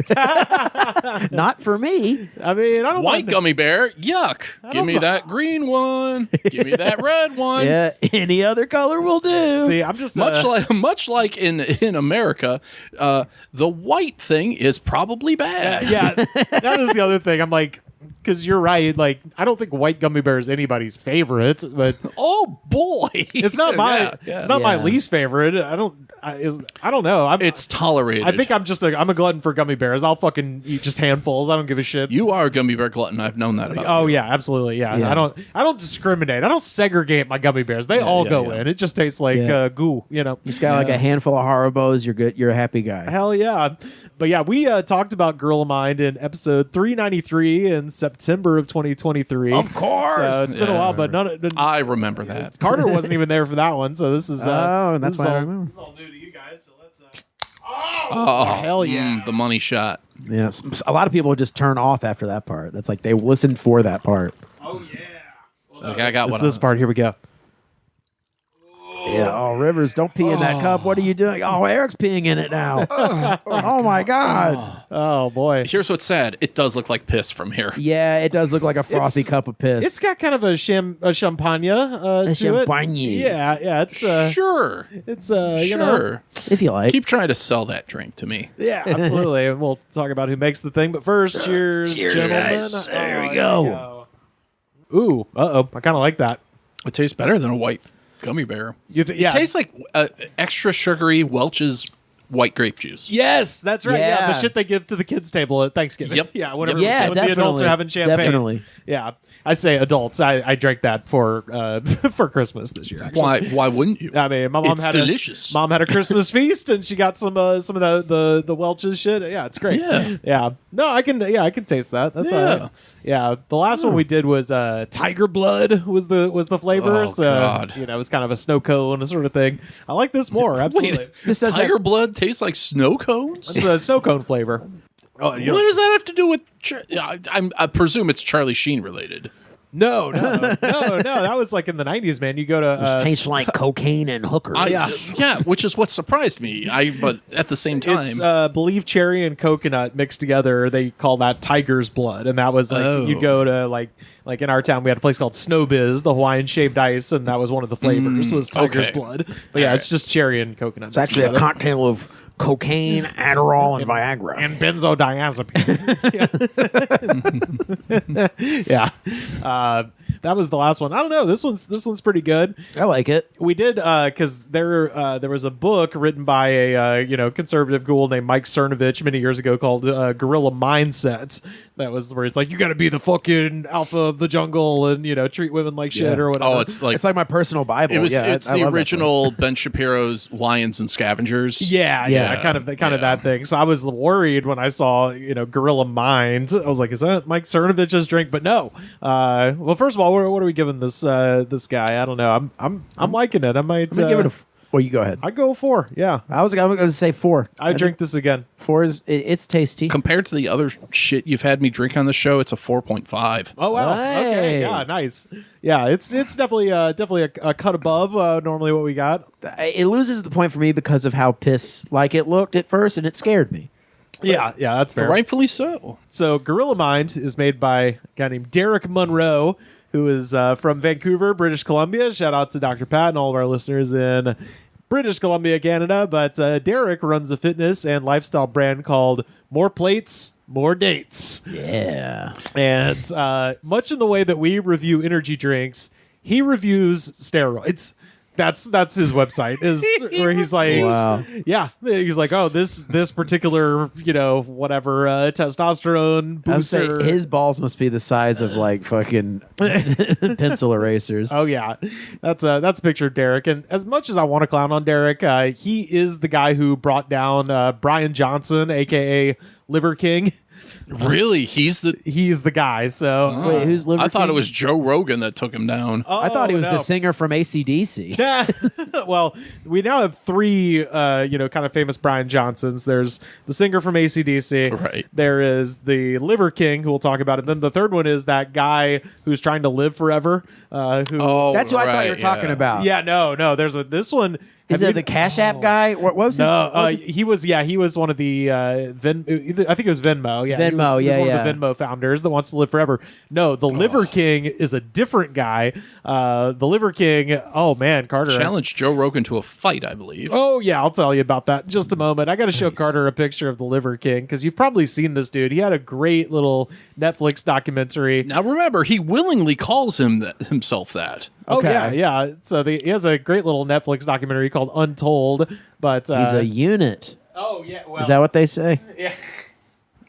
S2: Not for me.
S1: I mean, I don't
S3: White
S1: mind
S3: gummy bear, yuck. Give me that green one. Give me that red one.
S2: Yeah, any other color will do.
S1: See, I'm just
S3: Much like in America, the white thing is probably bad.
S1: yeah. That is the other thing. I'm like, because you're right. Like, I don't think white gummy bear is anybody's favorite, but
S3: Oh boy,
S1: it's not my
S3: Yeah.
S1: it's not my
S2: Yeah.
S1: least favorite. I don't know.
S3: It's tolerated.
S1: I think I'm a glutton for gummy bears. I'll fucking eat just handfuls. I don't give a shit.
S3: you are a gummy bear glutton. I've known that about
S1: Oh
S3: you.
S1: yeah, absolutely. Yeah.
S2: Yeah.
S1: I don't discriminate. I don't segregate my gummy bears. They all
S3: yeah,
S1: go
S3: yeah.
S1: in. It just tastes like
S2: Yeah.
S1: goo, you know.
S2: You just got like a handful of Haribos, you're good. You're a happy guy.
S1: Hell yeah. But yeah, we talked about Gorilla Mind in episode 393 in September of 2023.
S2: Of course.
S1: So it's been a
S3: Yeah.
S1: while, but
S3: I remember that.
S1: Carter wasn't even there for that one. So this is
S2: Oh, that's
S1: this is
S2: why I
S1: all,
S2: remember.
S1: This is all new to you guys. So let's
S3: Oh,
S1: hell yeah.
S3: the money shot.
S2: Yes. A lot of people just turn off after that part. That's like they listened for that part.
S1: Oh yeah.
S3: Okay, I got
S1: It's
S3: one.
S1: this part. Here we go.
S2: Yeah. Oh, Rivers, don't pee in that cup. What are you doing? Oh, Eric's peeing in it now. Oh my God.
S1: Oh boy.
S3: Here's what's sad. It does look like piss from here.
S2: Yeah, it does look like a frothy
S1: It's-
S2: cup of piss.
S1: It's got kind of a champagne to
S2: champagne.
S1: it. Yeah, it's
S3: Sure.
S1: it's you know,
S3: Sure.
S2: if you like.
S3: Keep trying to sell that drink to me.
S1: yeah, absolutely. And we'll talk about who makes the thing, but first, cheers, gentlemen.
S2: guys. There we
S1: here
S2: go.
S1: Ooh, I kind of like that.
S3: It tastes better than a white gummy bear.
S1: Yeah.
S3: It tastes like extra sugary Welch's white grape juice.
S1: Yes, that's right. Yeah.
S2: Yeah.
S1: the shit they give to the kids table at Thanksgiving.
S3: Yep.
S1: Yeah, whenever
S2: Yeah,
S1: when the adults
S2: definitely.
S1: are having champagne.
S2: Definitely.
S1: Yeah, I say adults. I drank that for for Christmas this year. Actually.
S3: Why wouldn't you?
S1: I mean, my mom
S3: It's
S1: had
S3: delicious.
S1: Mom had a Christmas feast, and she got some of the Welch's shit. Yeah, it's great.
S3: Yeah.
S1: No, I can taste that. That's
S3: Yeah.
S1: yeah. The last one we did was tiger blood was the flavor.
S3: Oh,
S1: so
S3: God.
S1: you know, it was kind of a snow cone sort of thing. I like this more. Absolutely.
S3: Wait,
S2: This does
S3: tiger blood tastes like snow cones?
S1: It's a snow cone flavor. Oh,
S3: What does that have to do with... I presume it's Charlie Sheen related.
S1: no. That was like in the 90s, man. You go to
S2: tastes like cocaine and hookers.
S3: Yeah, which is what surprised me. But at the same time...
S1: it's believe cherry and coconut mixed together. They call that tiger's blood, and that was like you go to like in our town we had a place called Snow Biz, the Hawaiian shaved ice, and that was one of the flavors was tiger's
S3: okay.
S1: blood. But yeah, it's just cherry and coconut.
S2: It's actually a cocktail of cocaine, Adderall, and Viagra.
S1: and benzodiazepine. Yeah, that was the last one. I don't know. This one's pretty good.
S2: I like it.
S1: We did because there was a book written by a conservative ghoul named Mike Cernovich many years ago called Guerrilla Mindset. That was where it's like you got to be the fucking alpha of the jungle and treat women like shit or whatever.
S3: Oh, it's like
S2: my personal Bible.
S3: it was.
S2: Yeah,
S3: It's
S2: I
S3: the
S2: love that
S3: original Ben Shapiro's Lions and Scavengers.
S1: yeah, kind of that thing. So I was worried when I saw Gorilla Mind. I was like, is that Mike Cernovich's drink? But no. Well, first of all, what are we giving this guy? I don't know. I'm liking it. I might
S2: I'm gonna give it a. Well, you go ahead.
S1: I'd go 4. Yeah,
S2: I was going to say 4.
S1: I drink this again.
S2: 4 is it's tasty.
S3: Compared to the other shit you've had me drink on the show, it's a 4.5.
S1: Oh wow! Okay,
S2: Hey.
S1: yeah, nice. Yeah, it's definitely a cut above normally what we got.
S2: It loses the point for me because of how piss like it looked at first, and it scared me.
S1: Yeah, that's fair.
S3: Rightfully so.
S1: So, Gorilla Mind is made by a guy named Derek Munro, who is from Vancouver, British Columbia. Shout out to Dr. Pat and all of our listeners in British Columbia, Canada. But Derek runs a fitness and lifestyle brand called More Plates, More Dates.
S2: Yeah.
S1: And much in the way that we review energy drinks, he reviews steroids. That's his website is where he's like,
S2: Wow.
S1: yeah, he's like, oh, this particular whatever testosterone
S2: I would say
S1: booster.
S2: his balls must be the size of like fucking pencil erasers.
S1: Oh yeah, that's a picture of Derek. And as much as I want to clown on Derek, he is the guy who brought down Brian Johnson, aka Liver King.
S3: Really? He's
S1: the guy. So
S2: Wait, who's Liver
S3: I thought
S2: King?
S3: it was Joe Rogan that took him down.
S2: I thought he was
S1: no.
S2: the singer from AC/DC.
S1: Well, we now have 3 kind of famous Brian Johnsons. There's the singer from AC/DC.
S3: Right.
S1: There is the Liver King, who we'll talk about. And then the third one is that guy who's trying to live forever. Who
S3: Oh,
S2: That's what I thought you were
S3: right,
S2: talking
S3: yeah.
S2: about.
S1: yeah, no. There's this one.
S2: Is
S1: Have
S2: it
S1: you-
S2: the Cash App guy? What was his?
S1: No,
S2: what was his-
S1: he was one of the I think it was Venmo. Yeah,
S2: Venmo,
S1: he was one
S2: yeah.
S1: of the Venmo founders that wants to live forever. No, the Liver King is a different guy. The Liver King. Oh man, Carter
S3: Challenged Joe Rogan to a fight, I believe.
S1: Oh yeah, I'll tell you about that in just a moment. I got to show Carter a picture of the Liver King because you've probably seen this dude. He had a great little Netflix documentary.
S3: Now remember, he willingly calls himself that.
S1: Oh
S2: Okay.
S1: yeah. So he has a great little Netflix documentary called Untold. But
S2: He's a unit.
S1: oh yeah, well,
S2: Is that what they say?
S1: yeah.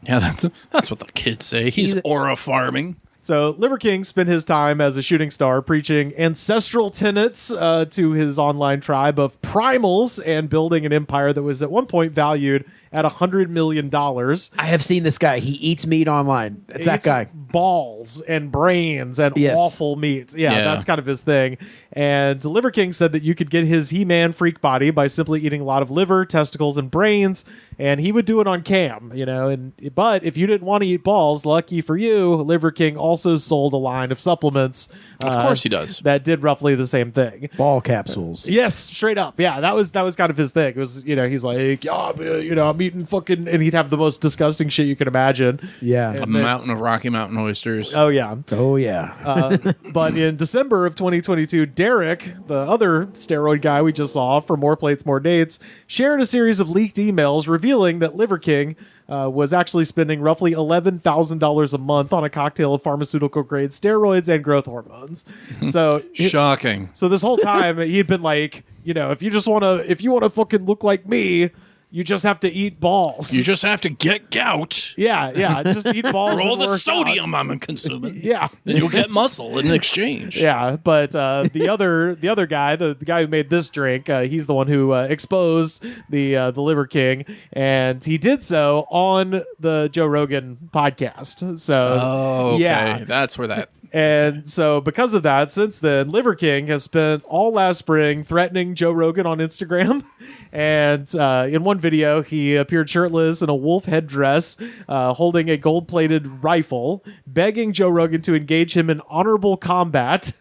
S3: Yeah, that's what the kids say. He's aura farming.
S1: So Liver King spent his time as a shooting star preaching ancestral tenets to his online tribe of primals and building an empire that was at one point valued at $100 million.
S2: I have seen this guy. He eats meat online. It's that guy.
S1: Balls and brains and
S2: Yes.
S1: awful meat. Yeah,
S3: Yeah.
S1: that's kind of his thing. And Liver King said that you could get his He-Man freak body by simply eating a lot of liver, testicles, and brains, and he would do it on cam, you know. But if you didn't want to eat balls, lucky for you, Liver King also sold a line of supplements.
S3: Of course he does.
S1: That did roughly the same thing.
S2: Ball capsules.
S1: Yes, straight up. Yeah, that was kind of his thing. It was, you know, he's like, yeah, you know, I'm eating fucking, and he'd have the most disgusting shit you can imagine.
S2: Yeah.
S3: A mountain of Rocky Mountain oysters.
S1: Oh yeah.
S2: Oh, yeah.
S1: But in December of 2022, Derek, the other steroid guy we just saw for More Plates, More Dates, shared a series of leaked emails revealing that Liver King was actually spending roughly $11,000 a month on a cocktail of pharmaceutical grade steroids and growth hormones. So
S3: Shocking.
S1: So this whole time he'd been like, you know, if you want to fucking look like me, you just have to eat balls.
S3: You just have to get gout.
S1: yeah, just eat balls.
S3: Roll
S1: and
S3: the
S1: work
S3: sodium
S1: out.
S3: I'm consuming.
S1: Yeah.
S3: And you'll get muscle in exchange.
S1: Yeah, but the other guy, the guy who made this drink, he's the one who exposed the Liver King, and he did so on the Joe Rogan podcast. So,
S3: Oh, okay.
S1: yeah,
S3: That's where that.
S1: and so because of that, since then, Liver King has spent all last spring threatening Joe Rogan on Instagram, and in one video, he appeared shirtless in a wolf headdress, holding a gold-plated rifle, begging Joe Rogan to engage him in honorable combat.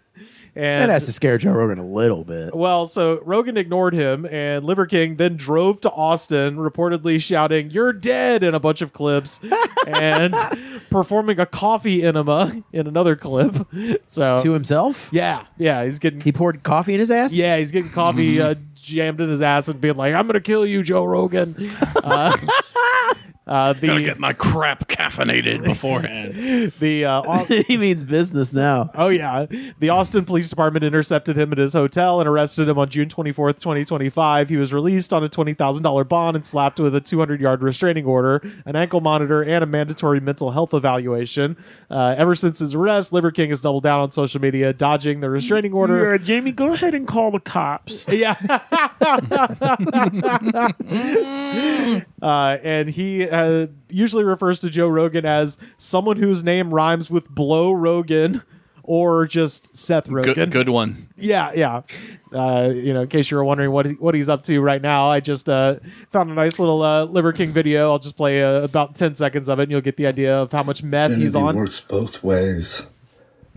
S1: And
S2: That has to scare Joe Rogan a little bit.
S1: well, so Rogan ignored him, and Liver King then drove to Austin, reportedly shouting, "You're dead" in a bunch of clips, and performing a coffee enema in another clip. So
S2: To himself?
S1: yeah, he's getting
S2: He poured coffee in his ass?
S1: he's getting coffee jammed in his ass and being like, "I'm gonna kill you, Joe Rogan."
S3: Gotta get my crap caffeinated beforehand.
S2: He means business now.
S1: Oh, yeah. The Austin Police Department intercepted him at his hotel and arrested him on June 24th, 2025. He was released on a $20,000 bond and slapped with a 200-yard restraining order, an ankle monitor, and a mandatory mental health evaluation. Ever since his arrest, Liver King has doubled down on social media, dodging the restraining order.
S2: Jamie, go ahead and call the cops.
S1: Yeah. And he usually refers to Joe Rogan as someone whose name rhymes with Blow Rogan or just Seth Rogen.
S3: Good one.
S1: Yeah. You know, in case you were wondering what he's up to right now, I just found a nice little Liver King video. I'll just play about 10 seconds of it, and you'll get the idea of how much meth he's on.
S7: It works both ways.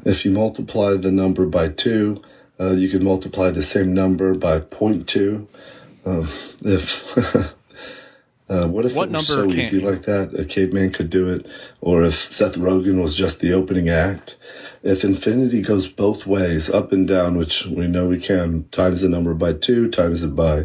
S7: If you multiply the number by 2, you can multiply the same number by 0.2. What if
S3: What
S7: it was
S3: number
S7: so
S3: can't
S7: easy
S3: you?
S7: like that? A caveman could do it. Or if Seth Rogen was just the opening act. If infinity goes both ways, up and down, which we know we can, times the number by 2, times it by...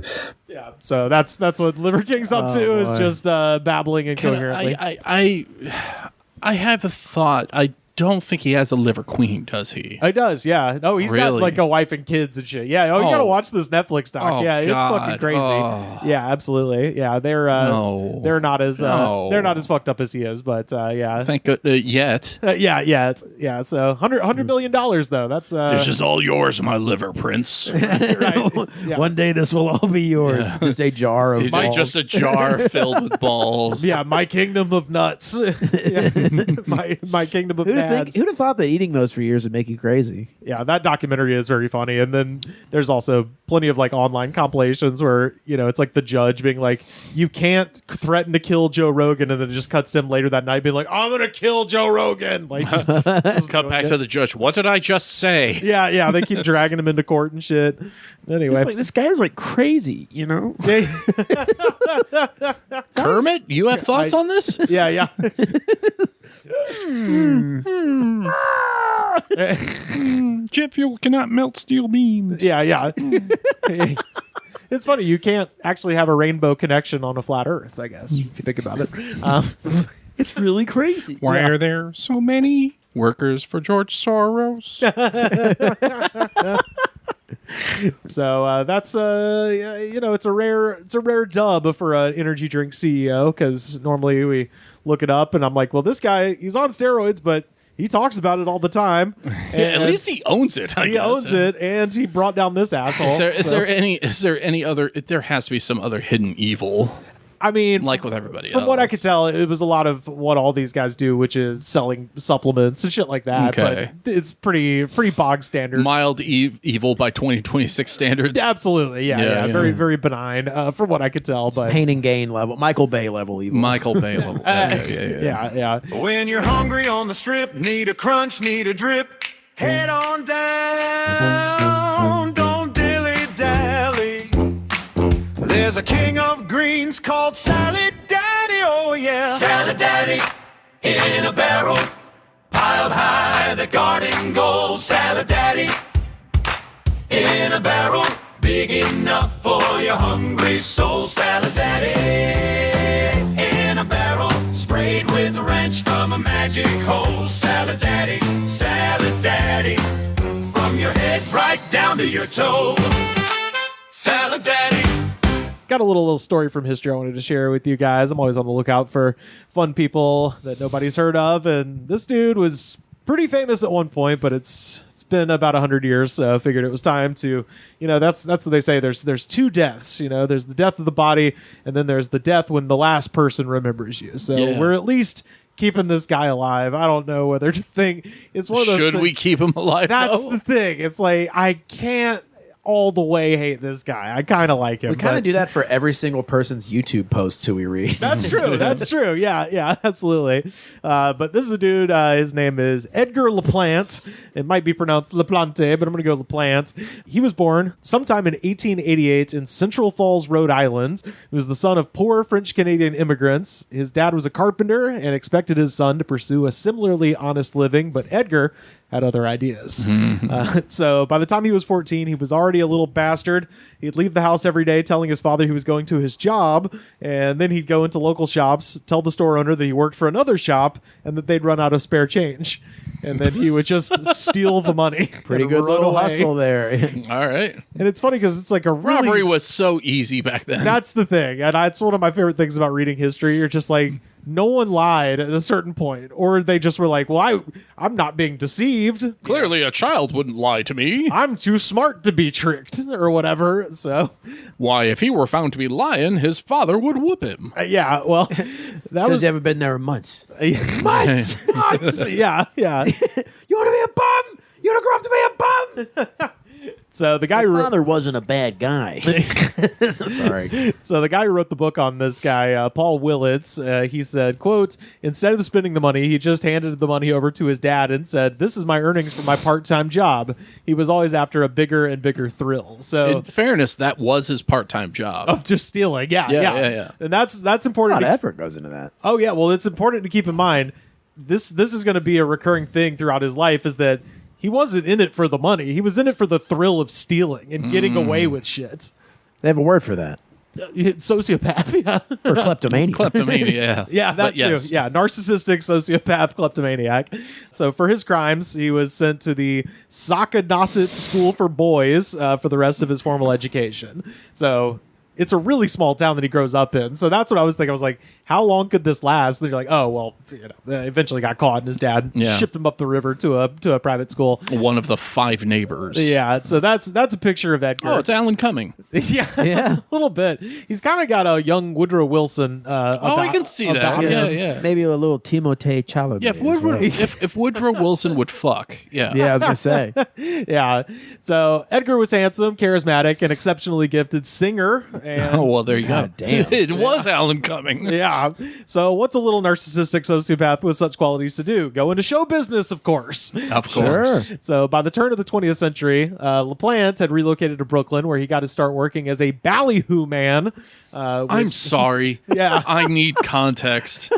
S1: Yeah, so that's what Liver King's up to, is just babbling incoherently.
S3: I have a thought. I don't think he has a liver queen, does he?
S1: He does, yeah. No, he's got
S3: Really?
S1: like a wife and kids and shit. Yeah, you gotta watch this Netflix doc.
S3: Oh,
S1: yeah, it's fucking
S3: God.
S1: crazy.
S3: Oh.
S1: Yeah, absolutely. Yeah, they're
S3: No.
S1: they're not as
S3: No.
S1: they're not as fucked up as he is, but yeah.
S3: Thank God, yet.
S1: Yeah. So $100 million though. That's
S3: This is all yours, my liver prince.
S1: right. Yeah.
S2: One day this will all be yours. Just a jar of
S3: It's like
S2: balls.
S3: just a jar filled with balls.
S1: Yeah, my kingdom of nuts. Yeah. my kingdom of nads.
S2: Who'd have thought that eating those for years would make you crazy?
S1: Yeah, that documentary is very funny. And then there's also plenty of like online compilations where, you know, it's like the judge being like, you can't threaten to kill Joe Rogan, and then it just cuts to him later that night being like, I'm gonna kill Joe Rogan. Like just
S3: Cut back to the judge. What did I just say?
S1: yeah, they keep dragging him into court and shit. Anyway.
S2: It's like, this guy's like crazy, you know?
S3: Kermit, you have thoughts on this?
S1: yeah.
S3: Jet fuel cannot melt steel beams.
S1: Yeah. It's funny, you can't actually have a rainbow connection on a flat Earth, I guess, if you think about it.
S2: It's really crazy.
S3: Why are there so many workers for George Soros?
S1: So that's you know, it's a rare dub for an energy drink CEO, because normally we look it up and I'm like, well, this guy, he's on steroids, but he talks about it all the time.
S3: At least he owns it. I
S1: He
S3: guess.
S1: owns it, and he brought down this asshole.
S3: Is there any other? There has to be some other hidden evil.
S1: I mean,
S3: like with everybody
S1: from
S3: else.
S1: what I could tell, it was a lot of what all these guys do, which is selling supplements and shit like that.
S3: Okay.
S1: But it's pretty bog standard.
S3: Mild evil by 2026 standards.
S1: Absolutely, yeah. Very, very benign from what I could tell. But
S2: Pain and Gain level, Michael Bay level evil.
S3: Michael Bay level. Okay,
S1: yeah.
S8: When you're hungry on the strip, need a crunch, need a drip, head on down, don't dilly-dally. There's a king of greens called Salad Daddy, oh yeah. Salad Daddy in a barrel, piled high, the garden gold. Salad Daddy in a barrel, big enough for your hungry soul. Salad Daddy in a barrel, sprayed with ranch from a magic hole. Salad Daddy, from your head right down to your toe. Salad Daddy.
S1: Got a little story from history I wanted to share with you guys. I'm always on the lookout for fun people that nobody's heard of, and this dude was pretty famous at one point, but it's been about 100 years, so I figured it was time to, that's what they say. There's two deaths, there's the death of the body, and then there's the death when the last person remembers you. So we're at least keeping this guy alive. I don't know whether to think it's one of those.
S3: Should we keep him alive?
S1: That's the thing. It's like I can't all the way hate this guy. I kind of like him.
S2: We kind of do that for every single person's YouTube posts who we read.
S1: That's true. That's true. Yeah, absolutely. But this is a dude. His name is Edgar Laplante. It might be pronounced Laplante, but I'm going to go Laplante. He was born sometime in 1888 in Central Falls, Rhode Island. He was the son of poor French-Canadian immigrants. His dad was a carpenter and expected his son to pursue a similarly honest living, but Edgar had other ideas. So by the time he was 14, he was already a little bastard. He'd leave the house every day telling his father he was going to his job, and then he'd go into local shops, tell the store owner that he worked for another shop, and that they'd run out of spare change. And then he would just steal the money.
S2: Pretty good little hustle there.
S3: All right.
S1: And it's funny because it's like a really...
S3: Robbery was so easy back then.
S1: That's the thing. And that's one of my favorite things about reading history. You're just like, no one lied at a certain point. Or they just were like, well, I'm not being deceived.
S3: Clearly a child wouldn't lie to me.
S1: I'm too smart to be tricked or whatever. So...
S3: Why, if he were found to be lying, his father would whoop him.
S1: Yeah, well, that was...
S2: you haven't been there in months.
S1: Months! Yeah. You want to be a bum? You want to grow up to be a bum? So the guy
S2: My father wasn't a bad guy. Sorry.
S1: So the guy who wrote the book on this guy, Paul Willits, he said, quote, instead of spending the money, he just handed the money over to his dad and said, this is my earnings from my part-time job. He was always after a bigger and bigger thrill. So
S3: in fairness, that was his part-time job.
S1: Of just stealing. Yeah. And that's important.
S2: A lot of effort goes into that.
S1: Oh, yeah. Well, it's important to keep in mind, this is going to be a recurring thing throughout his life, is that he wasn't in it for the money. He was in it for the thrill of stealing and getting away with shit.
S2: They have a word for that.
S1: Sociopath, yeah.
S2: Or kleptomania.
S3: Kleptomania, yeah.
S1: Yeah, that too.
S3: Yes.
S1: Yeah, narcissistic, sociopath, kleptomaniac. So for his crimes, he was sent to the Sacanasset School for Boys for the rest of his formal education. So it's a really small town that he grows up in. So that's what I was thinking. I was like, how long could this last? And they're like, oh, well, eventually got caught, and his dad shipped him up the river to a private school.
S3: One of the 5 neighbors.
S1: Yeah, so that's a picture of Edgar.
S3: Oh, it's Alan Cumming.
S1: yeah, a little bit. He's kind of got a young Woodrow Wilson.
S3: I can see that. Yeah.
S2: Maybe a little Timothée Chalamet.
S3: Yeah, if Woodrow Wilson would fuck. Yeah.
S2: Yeah, I was going to say.
S1: Yeah. So Edgar was handsome, charismatic, and exceptionally gifted singer. And
S3: oh, well, there you go.
S2: Damn.
S3: It was Alan Cumming.
S1: Yeah. So what's a little narcissistic sociopath with such qualities to do? Go into show business, of course.
S3: Of course.
S2: Sure.
S1: So by the turn of the 20th century, Laplante had relocated to Brooklyn, where he got to start working as a ballyhoo man.
S3: I'm sorry.
S1: Yeah.
S3: I need context.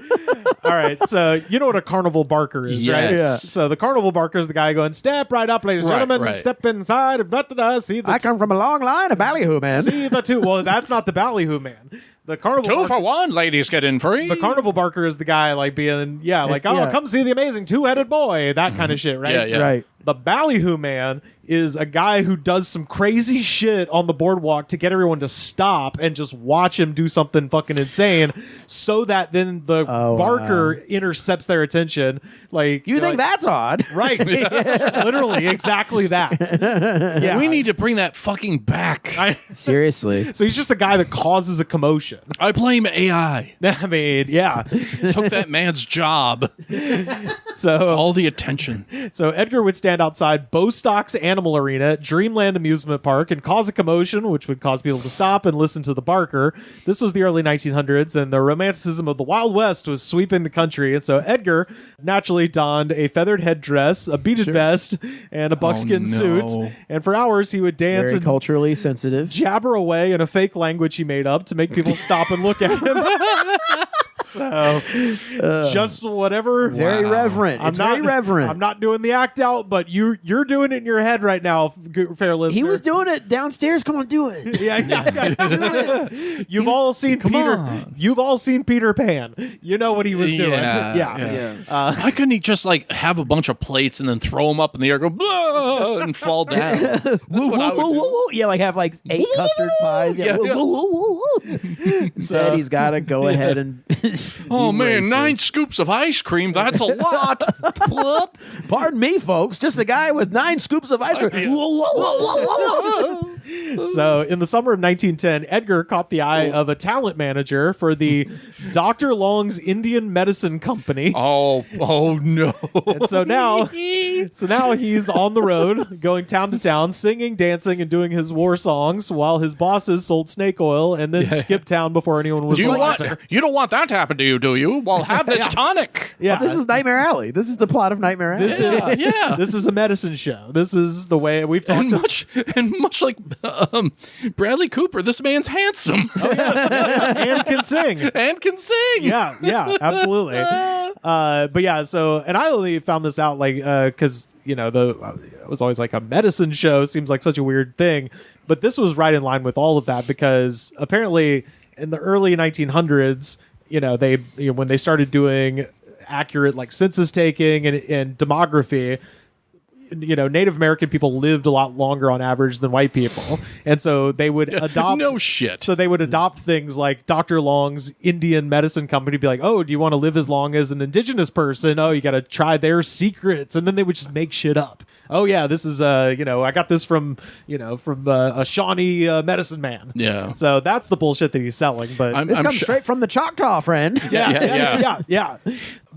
S1: All right. So you know what a carnival barker is, right?
S3: Yes.
S1: Yeah. So the carnival barker is the guy going, step right up, ladies and gentlemen,
S3: right.
S1: step inside. See the
S2: I come from a long line of ballyhoo, man.
S1: See the two. Well, that's not the ballyhoo man. The carnival
S3: 2 for 1, ladies get in free.
S1: The carnival barker is the guy like being, come see the amazing 2-headed boy, that kind of shit, right?
S3: Yeah.
S2: Right.
S1: The ballyhoo man is a guy who does some crazy shit on the boardwalk to get everyone to stop and just watch him do something fucking insane, so that then the barker intercepts their attention. Like,
S2: You think that's odd?
S1: right? Literally, exactly that. Yeah,
S3: We need to bring that fucking back.
S2: Seriously.
S1: So he's just a guy that causes a commotion.
S3: I blame AI.
S1: I mean, yeah.
S3: Took that man's job.
S1: So
S3: All the attention.
S1: So Edgar would stand outside Bostock's Animal Arena, Dreamland Amusement Park, and cause a commotion, which would cause people to stop and listen to the barker. This was the early 1900s, and the romanticism of the Wild West was sweeping the country. And so Edgar naturally donned a feathered headdress, a beaded vest, and a buckskin suit. And for hours, he would dance
S2: Very
S1: and
S2: culturally sensitive.
S1: jabber away in a fake language he made up to make people stop and look at him. So, just whatever.
S2: Very reverent. It's very reverent.
S1: I'm not doing the act out, but you're doing it in your head right now, fair listener.
S2: He was doing it downstairs. Come on, do it.
S1: Yeah. You've all seen Peter. You've all seen Peter Pan. You know what he was doing. Yeah.
S3: Why couldn't he just like have a bunch of plates and then throw them up in the air, go blah, and fall down? That's what I would do.
S2: Yeah, like have like 8 custard pies. Yeah.
S3: Yeah.
S2: Instead, he's got to go ahead and.
S3: Oh
S2: be
S3: man,
S2: racist.
S3: 9 scoops of ice cream. That's a lot.
S2: Pardon me, folks. Just a guy with 9 scoops of ice cream.
S1: So, in the summer of 1910, Edgar caught the eye of a talent manager for the Dr. Long's Indian Medicine Company.
S3: Oh no.
S1: And so now he's on the road, going town to town, singing, dancing, and doing his war songs while his bosses sold snake oil and then skipped town before anyone was
S3: You
S1: looking.
S3: don't want that to happen to you, do you? Well, have this tonic.
S1: Yeah,
S2: This is Nightmare Alley. This is the plot of Nightmare Alley.
S1: this is
S3: Yeah.
S1: this is a medicine show. This is the way we've talked.
S3: And much like Bradley Cooper, this man's handsome
S1: And can sing.
S3: and can sing.
S1: Yeah, absolutely. But yeah, so, and I only found this out like because it was always like a medicine show. Seems like such a weird thing, but this was right in line with all of that because apparently in the early 1900s, when they started doing accurate like census taking and demography, Native American people lived a lot longer on average than white people. And so they would adopt...
S3: No shit.
S1: So they would adopt things like Dr. Long's Indian Medicine Company, be like, oh, do you want to live as long as an indigenous person? Oh, you got to try their secrets. And then they would just make shit up. Oh, yeah, this is, I got this from a Shawnee medicine man.
S3: Yeah.
S1: So that's the bullshit that he's selling. But
S2: This comes straight from the Choctaw, friend.
S1: yeah.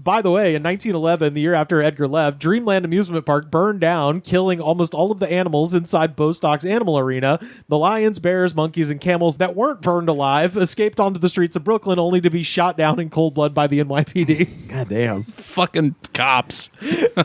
S1: By the way, in 1911, the year after Edgar left, Dreamland Amusement Park burned down, killing almost all of the animals inside Bostock's Animal Arena. The lions, bears, monkeys, and camels that weren't burned alive escaped onto the streets of Brooklyn, only to be shot down in cold blood by the NYPD.
S2: God damn.
S3: Fucking cops.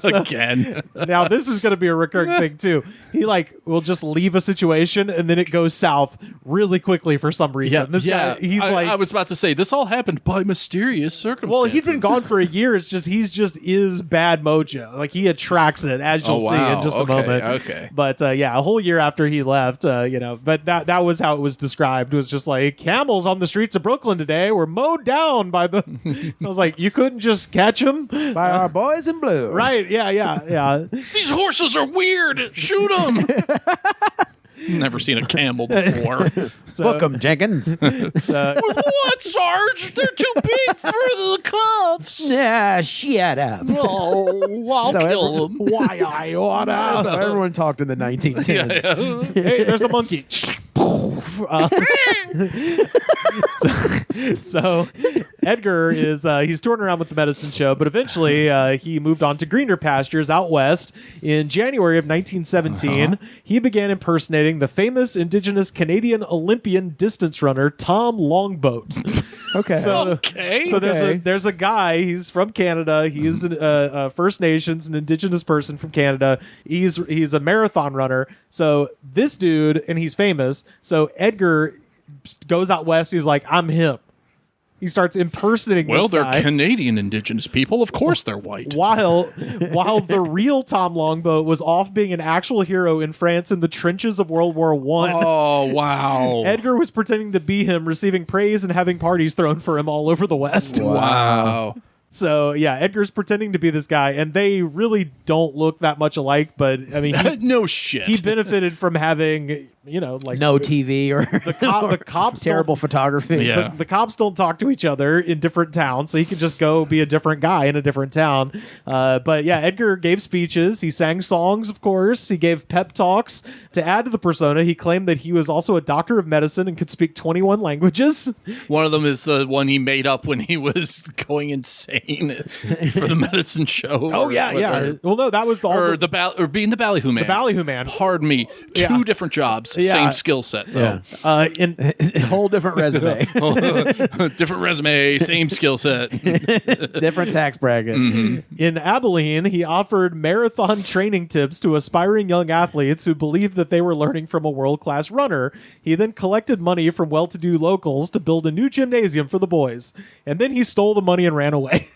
S3: Again.
S1: Now, this is going to be a recurring thing, too. He, will just leave a situation, and then it goes south really quickly for some reason. Guy, he's
S3: I was about to say, this all happened by mysterious circumstances.
S1: Well, he's been gone for a year. It's just he's just is bad mojo. Like he attracts it, as you'll see in just a moment.
S3: Okay.
S1: But a whole year after he left, but that was how it was described. It was just like camels on the streets of Brooklyn today were mowed down by the. I was like, you couldn't just catch them
S2: By our boys in blue.
S1: right? Yeah.
S3: These horses are weird. Shoot them. Never seen a camel before.
S2: Book 'em, Jenkins.
S3: With what, Sarge? They're too big for the cuffs.
S2: Yeah, shut up.
S3: Oh, I'll
S2: So
S3: kill them.
S1: Why I oughta?
S2: That's how everyone talked in the 1910s.
S1: Hey, there's a monkey. So Edgar is he's touring around with the medicine show, but eventually he moved on to greener pastures out west. In January of 1917, he began impersonating the famous Indigenous Canadian Olympian distance runner Tom Longboat.
S2: Okay.
S1: So there's a guy. He's from Canada. He's a First Nations, an Indigenous person from Canada. He's a marathon runner. So this dude, and he's famous. So Edgar goes out west. He's like, I'm him. He starts impersonating this
S3: They're
S1: guy.
S3: Canadian Indigenous people. Of course they're white.
S1: While the real Tom Longboat was off being an actual hero in France in the trenches of World War I.
S3: Oh, wow.
S1: Edgar was pretending to be him, receiving praise and having parties thrown for him all over the West.
S3: Wow.
S1: So, yeah, Edgar's pretending to be this guy, and they really don't look that much alike, but, I mean...
S3: no shit.
S1: He benefited from having, like...
S2: No TV or...
S1: The cops...
S2: Terrible photography.
S3: Yeah.
S1: The cops don't talk to each other in different towns, so he can just go be a different guy in a different town. But, yeah, Edgar gave speeches. He sang songs, of course. He gave pep talks. To add to the persona, he claimed that he was also a doctor of medicine and could speak 21 languages.
S3: One of them is the one he made up when he was going insane for the medicine show.
S1: Oh, yeah. Well, no, that was all...
S3: Or being the ballyhoo man.
S1: The ballyhoo man.
S3: Pardon me. Two different jobs.
S1: Yeah.
S3: Same skill set, though.
S1: Yeah.
S2: Whole different resume.
S3: Different resume, same skill set.
S2: Different tax bracket.
S3: Mm-hmm.
S1: In Abilene, he offered marathon training tips to aspiring young athletes who believed that they were learning from a world-class runner. He then collected money from well-to-do locals to build a new gymnasium for the boys. And then he stole the money and ran away.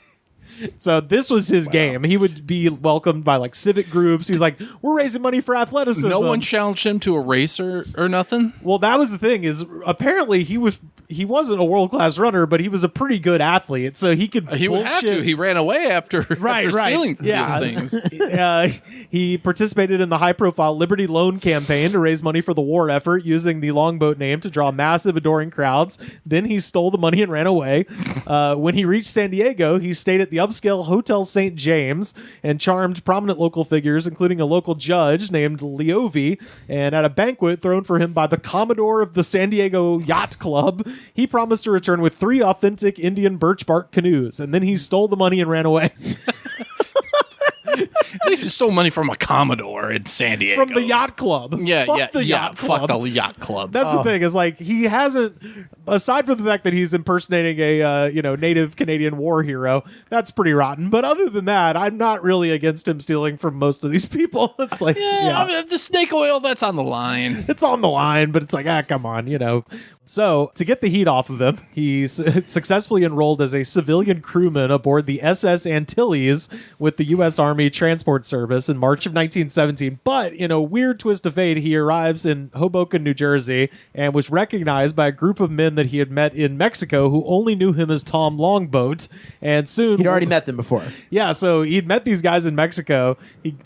S1: So this was his game. He would be welcomed by like civic groups. He's like, we're raising money for athleticism.
S3: No one challenged him to a race or nothing?
S1: Well, that was the thing is apparently he wasn't a world-class runner, but he was a pretty good athlete. So he could
S3: He would have to. He ran away after stealing these things.
S1: He participated in the high-profile Liberty Loan campaign to raise money for the war effort using the Longboat name to draw massive adoring crowds. Then he stole the money and ran away. When he reached San Diego, he stayed at the upscale Hotel St. James and charmed prominent local figures, including a local judge named Leovi. And at a banquet thrown for him by the Commodore of the San Diego Yacht Club, he promised to return with 3 authentic Indian birch bark canoes. And then he stole the money and ran away.
S3: At least he stole money from a Commodore in San Diego.
S1: From the yacht club.
S3: Fuck
S1: the yacht club.
S3: Fuck the yacht club.
S1: That's the thing is like he hasn't, aside from the fact that he's impersonating a native Canadian war hero, that's pretty rotten. But other than that, I'm not really against him stealing from most of these people. It's like
S3: I mean, the snake oil, that's on the line.
S1: It's on the line, but it's like come on, So, to get the heat off of him, he successfully enrolled as a civilian crewman aboard the SS Antilles with the U.S. Army Transport Service in March of 1917. But, in a weird twist of fate, he arrives in Hoboken, New Jersey, and was recognized by a group of men that he had met in Mexico who only knew him as Tom Longboat. And soon...
S2: He'd already met them before.
S1: Yeah, so he'd met these guys in Mexico.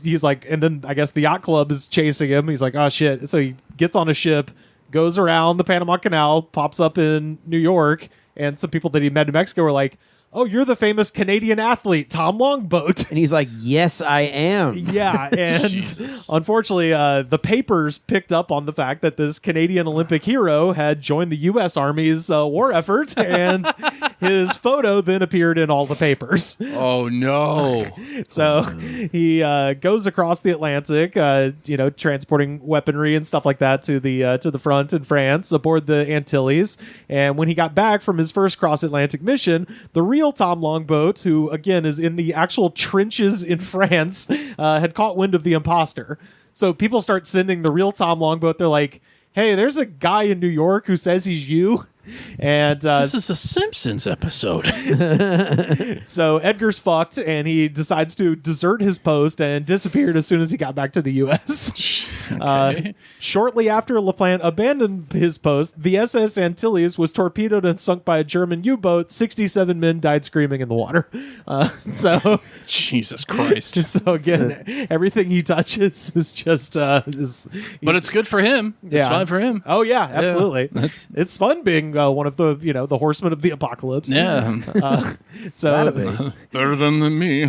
S1: He's like, and then I guess the yacht club is chasing him. He's like, oh, shit. So he gets on a ship, goes around the Panama Canal, pops up in New York, and some people that he met in Mexico were like, oh, you're the famous Canadian athlete, Tom Longboat.
S2: And he's like, yes, I am.
S1: Yeah, and unfortunately, the papers picked up on the fact that this Canadian Olympic hero had joined the U.S. Army's war effort, and his photo then appeared in all the papers.
S3: Oh, no.
S1: So he goes across the Atlantic, transporting weaponry and stuff like that to the front in France aboard the Antilles. And when he got back from his first cross-Atlantic mission, the real Tom Longboat, who again is in the actual trenches in France, had caught wind of the imposter. So people start sending the real Tom Longboat. They're like, hey, there's a guy in New York who says he's you. And
S3: this is a Simpsons episode.
S1: So Edgar's fucked, and he decides to desert his post and disappeared as soon as he got back to the U.S.
S3: Okay.
S1: Shortly after Laplante abandoned his post, the SS Antilles was torpedoed and sunk by a German U-boat. 67 men died screaming in the water. So
S3: Jesus Christ.
S1: So again, everything he touches is just
S3: but it's good for him. It's fine for him.
S1: Oh yeah, absolutely.
S3: Yeah,
S1: it's fun being one of the the horsemen of the apocalypse.
S3: Yeah.
S1: So
S3: better than me.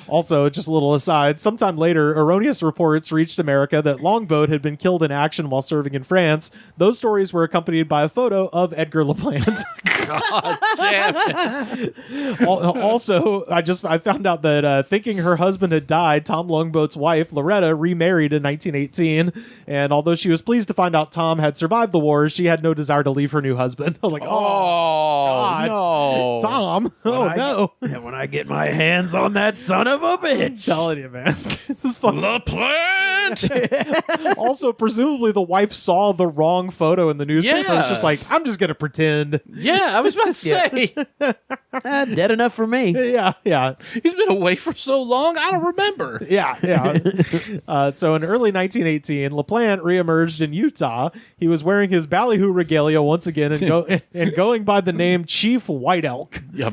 S1: Also, just a little aside, sometime later, erroneous reports reached America that Longboat had been killed in action while serving in France. Those stories were accompanied by a photo of Edgar Laplante.
S3: God damn it.
S1: Also, I found out that thinking her husband had died, Tom Longboat's wife, Loretta, remarried in 1918. And although she was pleased to find out Tom had survived the war, she had no desire to leave her new husband. I was like, God.
S3: No.
S1: Tom. No.
S2: When I get my hands on that son of a bitch.
S1: I'm telling you, man. This is fucking...
S3: Laplante! Laplante.
S1: Also, presumably the wife saw the wrong photo in the newspaper.
S3: Yeah.
S1: It's just like, I'm just going to pretend.
S3: Yeah, I was about to say.
S2: Dead enough for me.
S1: Yeah.
S3: He's been away for so long, I don't remember.
S1: Yeah. So in early 1918, Laplante reemerged in Utah. He was wearing his ballyhoo regalia once again and going by the name Chief White Elk.
S3: Yeah,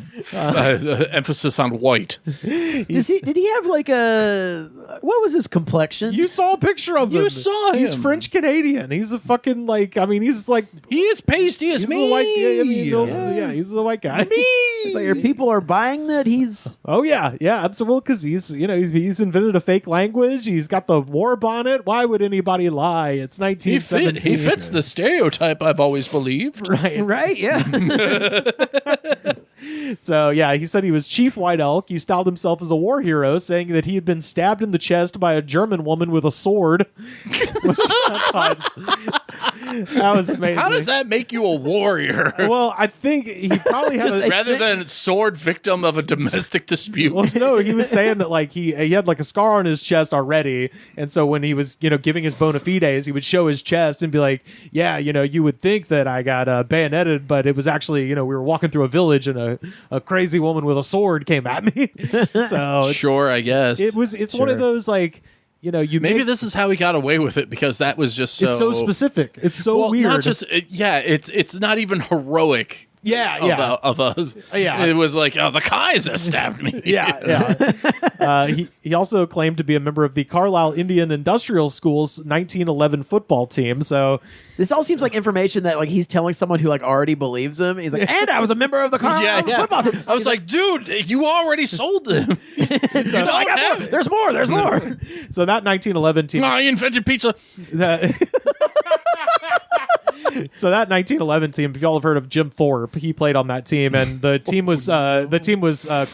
S3: emphasis on white.
S2: Did he have like what was his complexion?
S1: You saw a picture of him.
S3: You saw him.
S1: He's French Canadian. He's a fucking he's like
S3: He is pasty as
S1: he's
S3: me.
S1: a white. He's a white guy.
S2: It's like, your people are buying that he's.
S1: Oh yeah, absolutely. Because he's invented a fake language. He's got the war bonnet. Why would anybody lie? It's 1917.
S3: He fits the stereotype I've always believed.
S2: Right, yeah.
S1: So yeah, he said he was Chief White Elk. He styled himself as a war hero, saying that he had been stabbed in the chest by a German woman with a sword. Which I thought that was amazing.
S3: How does that make you a warrior?
S1: Well, I think he probably had
S3: Rather than sword victim of a domestic dispute.
S1: Well, no, he was saying that like he had like a scar on his chest already, and so when he was giving his bona fides, he would show his chest and be like, yeah, you would think that I got bayoneted, but it was actually we were walking through a village and a crazy woman with a sword came at me. So
S3: sure, I guess
S1: it's one of those like
S3: maybe this is how he got away with it because that was just
S1: it's so specific. It's so weird.
S3: Not just it's not even heroic. Of us.
S1: Yeah.
S3: It was like, the Kaiser stabbed me.
S1: He also claimed to be a member of the Carlisle Indian Industrial School's 1911 football team. So
S2: this all seems like information that like he's telling someone who like already believes him. He's like, and I was a member of the Carlisle football team.
S3: I was like, dude, you already sold him.
S1: So,
S2: there's more.
S1: So that 1911 team.
S3: I invented pizza.
S1: So that 1911 team, if y'all have heard of Jim Thorpe, he played on that team, and the team was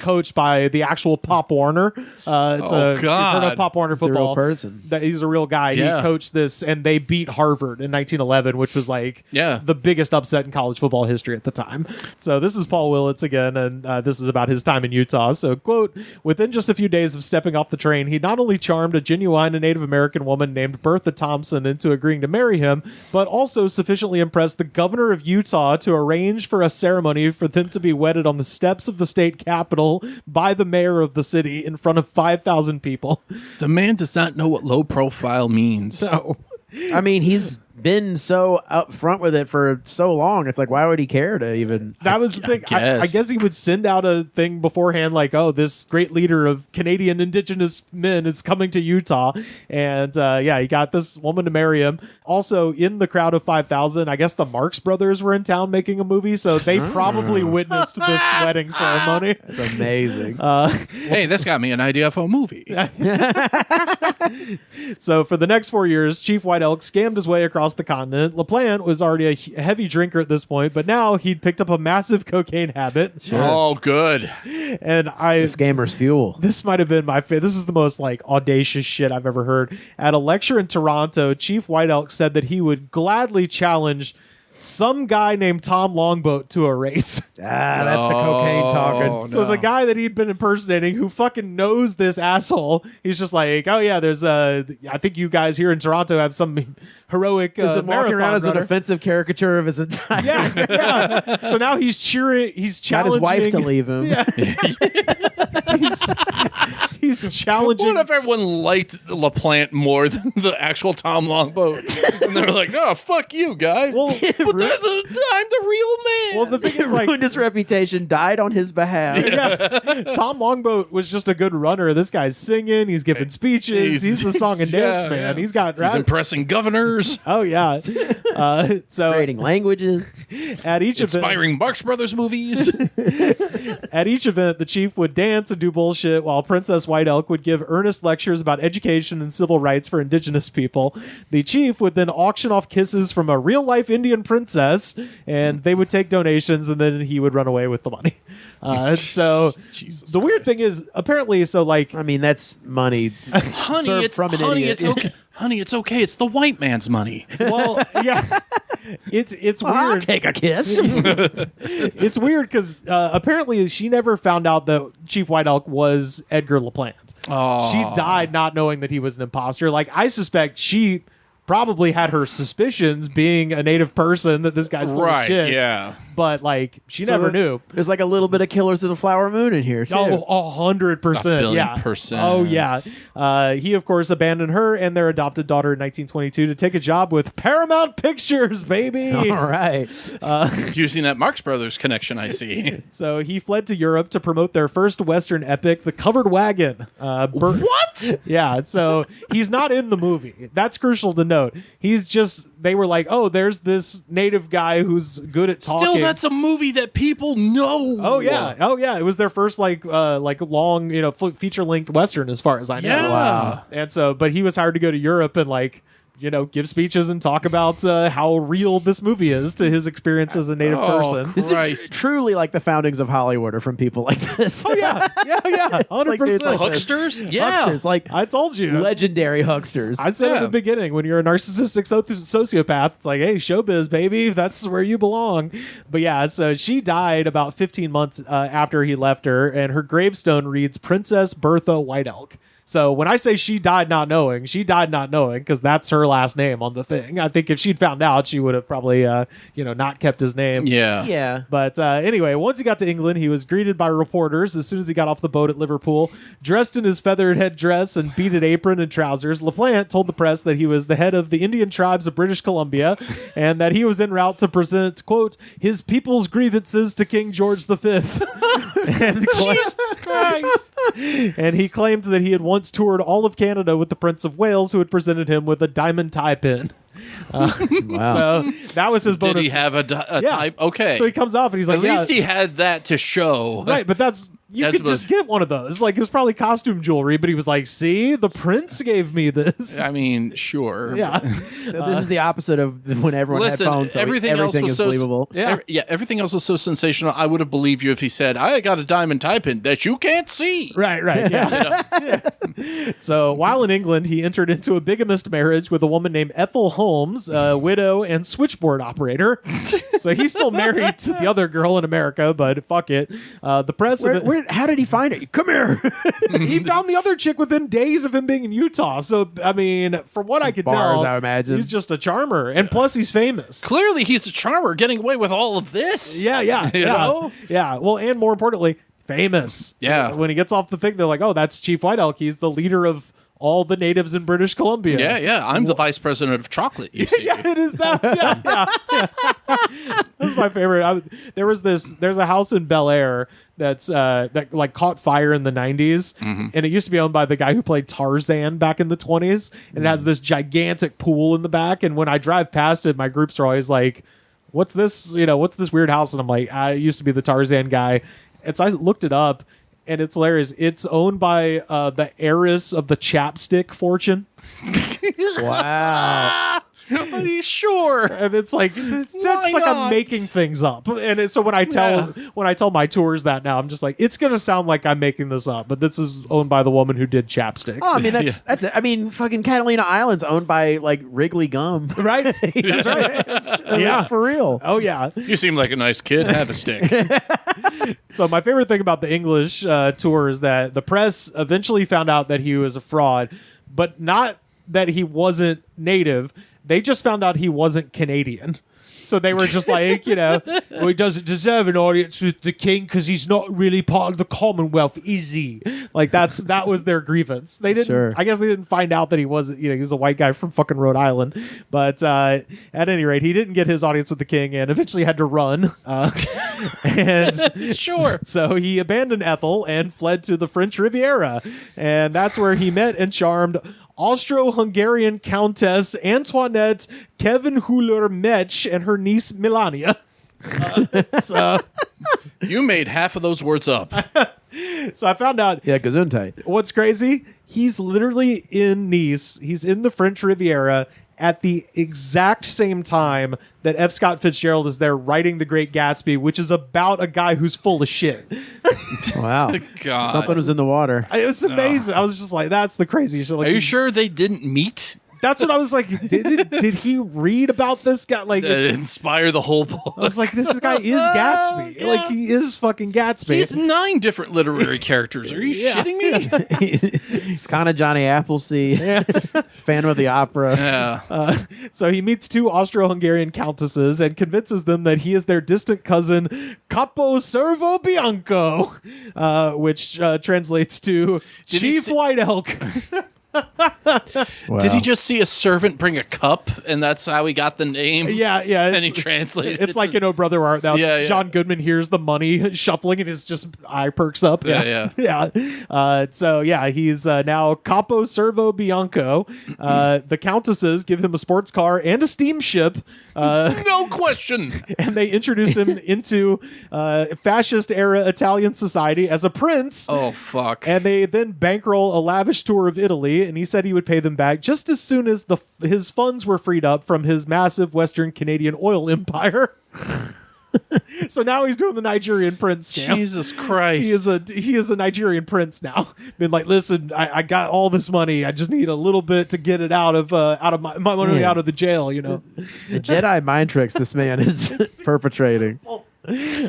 S1: coached by the actual Pop Warner.
S3: God!
S1: You've heard of Pop Warner football?
S2: A real person.
S1: He's a real guy.
S3: Yeah.
S1: He coached this, and they beat Harvard in 1911, which was like the biggest upset in college football history at the time. So this is Paul Willits again, and this is about his time in Utah. So, quote, within just a few days of stepping off the train, he not only charmed a genuine Native American woman named Bertha Thompson into agreeing to marry him, but also sufficiently impressed the governor of Utah to arrange for a ceremony for them to be wedded on the steps of the state capitol by the mayor of the city in front of 5,000 people.
S3: The man does not know what low profile means.
S1: So,
S2: I mean, he's been so upfront with it for so long. It's like, why would he care to even?
S1: that was the thing. I guess he would send out a thing beforehand like, oh, this great leader of Canadian Indigenous men is coming to Utah. And he got this woman to marry him. Also, in the crowd of 5,000, I guess the Marx Brothers were in town making a movie, so they probably witnessed this wedding ceremony.
S2: That's amazing.
S3: Hey, this got me an idea for a movie.
S1: So for the next 4 years, Chief White Elk scammed his way across the continent. Laplante was already a heavy drinker at this point, but now he'd picked up a massive cocaine habit.
S3: Oh, good.
S1: And
S2: Scammer's fuel.
S1: this might have been my favorite. This is the most like audacious shit I've ever heard. At a lecture in Toronto, Chief White Elk said that he would gladly challenge some guy named Tom Longboat to a race.
S2: That's the cocaine talking.
S1: So the guy that he'd been impersonating, who fucking knows this asshole, he's just like, oh yeah, there's I think you guys here in Toronto have some heroic
S2: He's been walking around as an
S1: runner.
S2: offensive caricature of his entire.
S1: Yeah. So now he's cheering. He's
S2: Got
S1: challenging
S2: his wife to leave him.
S1: Yeah. he's challenging.
S3: What if everyone liked LaPlante more than the actual Tom Longboat? And they're like, oh, fuck you, guy.
S1: Well,
S3: but I'm the real man.
S1: well, the thing is, like,
S2: Ruined his reputation, died on his behalf.
S1: Tom Longboat was just a good runner. This guy's singing. He's giving speeches. He's the song and dance man. He's got.
S3: He's impressing governors.
S1: Oh yeah. So
S2: Creating languages.
S1: at each
S3: Inspiring Marx Brothers movies.
S1: At each event, the chief would dance and do bullshit while Princess White Elk would give earnest lectures about education and civil rights for Indigenous people. The chief would then auction off kisses from a real-life Indian princess, and they would take donations, and then he would run away with the money. So
S3: Jesus
S1: the weird thing is, apparently, so like...
S2: I mean, that's money.
S3: Honey,
S2: served
S3: it's
S2: from an
S3: honey,
S2: idiot.
S3: it's okay. Honey, it's okay. It's the white man's money.
S1: Well, yeah. It's
S2: I'll
S1: weird.
S2: take a kiss.
S1: It's weird because apparently she never found out that Chief White Elk was Edgar Laplante.
S3: Oh.
S1: She died not knowing that he was an imposter. Like, I suspect she probably had her suspicions, being a native person, that this guy's full of shit.
S3: Yeah.
S1: But like, she never knew.
S2: There's like a little bit of Killers of the Flower Moon in here too.
S1: Oh, 100%. Yeah.
S3: %.
S1: Oh, yeah. He, of course, abandoned her and their adopted daughter in 1922 to take a job with Paramount Pictures, baby.
S2: All right.
S3: Using that Marx Brothers connection, I see.
S1: So he fled to Europe to promote their first Western epic, The Covered Wagon.
S3: What?
S1: Yeah, so he's not in the movie. That's crucial to note. He's just, they were like, oh, there's this native guy who's good at talking.
S3: Still, that's a movie that people know.
S1: Oh yeah. It was their first like long, feature length Western, as far as I know.
S3: Yeah. Wow.
S1: And so, but he was hired to go to Europe and give speeches and talk about how real this movie is to his experience as a native person.
S2: This is truly like the foundings of Hollywood are from people like this.
S1: Oh yeah, 100%.
S3: Hucksters? Yeah.
S2: Hucksters, like
S1: I told you,
S2: legendary hucksters.
S1: I said at the beginning, when you're a narcissistic sociopath, it's like, hey, showbiz, baby, that's where you belong. But yeah, so she died about 15 months after he left her, and her gravestone reads Princess Bertha White Elk. So when I say she died not knowing because that's her last name on the thing. I think if she'd found out, she would have probably, not kept his name.
S3: Yeah.
S2: Yeah.
S1: But anyway, once he got to England, he was greeted by reporters as soon as he got off the boat at Liverpool. Dressed in his feathered headdress and beaded apron and trousers, Laplante told the press that he was the head of the Indian tribes of British Columbia and that he was en route to present, quote, his people's grievances to King George V. Jesus Christ. And he claimed that he had once toured all of Canada with the Prince of Wales, who had presented him with a diamond tie pin.
S2: Wow.
S1: So that was his bonus.
S3: Did he have a type? Okay.
S1: So he comes off and he's like,
S3: at least he had that to show.
S1: Right, but you could just get one of those. Like, it was probably costume jewelry, but he was like, see, the prince gave me this.
S3: I mean, sure.
S1: Yeah.
S2: This is the opposite of when everyone had phones. So everything else was so believable.
S3: Everything else was so sensational. I would have believed you if he said, I got a diamond tie pin that you can't see.
S1: Right, yeah. So while in England, he entered into a bigamist marriage with a woman named Ethel Holmes, a widow and switchboard operator. So he's still married to the other girl in America, but fuck it. The press...
S2: How did he find it? Come here.
S1: He found the other chick within days of him being in Utah. So, I mean, from what I could tell,
S2: I imagine.
S1: He's just a charmer. And plus, he's famous.
S3: Clearly, he's a charmer getting away with all of this.
S1: Yeah.
S3: You know?
S1: Yeah. Well, and more importantly, famous.
S3: Yeah.
S1: When he gets off the thing, they're like, oh, that's Chief White Elk. He's the leader of all the natives in British Columbia.
S3: Yeah. I'm the vice president of chocolate. You see.
S1: Yeah, it is that. Yeah. That's my favorite. There's a house in Bel Air that like caught fire in the 90s, and it used to be owned by the guy who played Tarzan back in the 20s, and it has this gigantic pool in the back, and when I drive past it, my groups are always like, what's this weird house? And I'm like, I used to be the Tarzan guy. And so I looked it up, and it's hilarious. It's owned by the heiress of the chapstick fortune.
S2: Wow.
S3: Are you sure?
S1: And it's like that's like I'm making things up. And so when I tell my tours that now, I'm just like, it's gonna sound like I'm making this up, but this is owned by the woman who did chapstick.
S2: Oh, I mean that's it. I mean, fucking Catalina Island's owned by like Wrigley gum,
S1: right? That's right.
S2: For real.
S1: Oh yeah.
S3: You seem like a nice kid. Have a stick.
S1: So my favorite thing about the English tour is that the press eventually found out that he was a fraud, but not that he wasn't native. They just found out he wasn't Canadian. So they were just like, well, he doesn't deserve an audience with the king because he's not really part of the Commonwealth, is he? Like, that was their grievance. They didn't. Sure. I guess they didn't find out that he wasn't. He was a white guy from fucking Rhode Island. But at any rate, he didn't get his audience with the king and eventually had to run. And
S3: sure.
S1: So he abandoned Ethel and fled to the French Riviera, and that's where he met and charmed Austro-Hungarian Countess Antoinette Kevin-Huller-Metsch and her niece Melania. So
S3: you made half of those words up.
S1: So I found out.
S2: Yeah, Gesundheit.
S1: What's crazy? He's literally in Nice. He's in the French Riviera at the exact same time that F. Scott Fitzgerald is there writing The Great Gatsby, which is about a guy who's full of shit.
S2: Wow.
S3: God.
S2: Something was in the water.
S1: It was amazing. I was just like, that's the craziest shit. Like,
S3: are you sure they didn't meet?
S1: That's what I was like. Did he read about this guy? Like,
S3: inspire the whole book.
S1: I was like, this guy is Gatsby.
S3: Yeah.
S1: Like, he is fucking Gatsby.
S3: He's 9 different literary characters. Are you shitting me?
S2: It's kind of Johnny Appleseed. Phantom of the Opera.
S3: Yeah.
S1: So he meets 2 Austro-Hungarian countesses and convinces them that he is their distant cousin, Capo Servo Bianco, which translates to Chief White Elk.
S2: Wow.
S3: Did he just see a servant bring a cup, and that's how he got the name?
S1: Yeah.
S3: And he translated
S1: It's
S3: it
S1: like,
S3: to-
S1: Brother Art. Now,
S3: Yeah, yeah.
S1: John Goodman hears the money shuffling and his just eye perks up.
S3: Yeah.
S1: So, he's now Capo Servo Bianco. The countesses give him a sports car and a steamship.
S3: No question.
S1: And they introduce him into fascist-era Italian society as a prince.
S3: Oh, fuck.
S1: And they then bankroll a lavish tour of Italy, and he said he would pay them back just as soon as his funds were freed up from his massive Western Canadian oil empire. So now he's doing the Nigerian prince scam.
S3: Jesus Christ.
S1: He is a Nigerian prince now. Been like, listen, I got all this money. I just need a little bit to get it out of my money out of the jail. The
S2: Jedi mind tricks this man is perpetrating.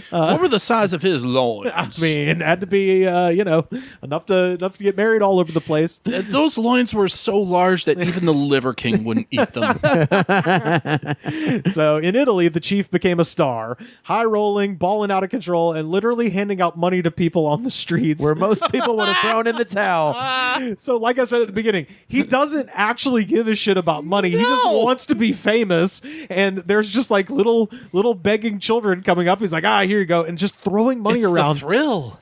S3: What were the size of his loins?
S1: I mean, had to be enough to get married all over the place.
S3: Those loins were so large that even the Liver King wouldn't eat them.
S1: So in Italy, the chief became a star, high rolling, balling out of control, and literally handing out money to people on the streets.
S2: Where most people would have thrown in the towel.
S1: So, like I said at the beginning, he doesn't actually give a shit about money. He just wants to be famous. And there's just like little begging children coming up. He's like, here you go, and just throwing money
S3: It's
S1: around.
S3: the thrill.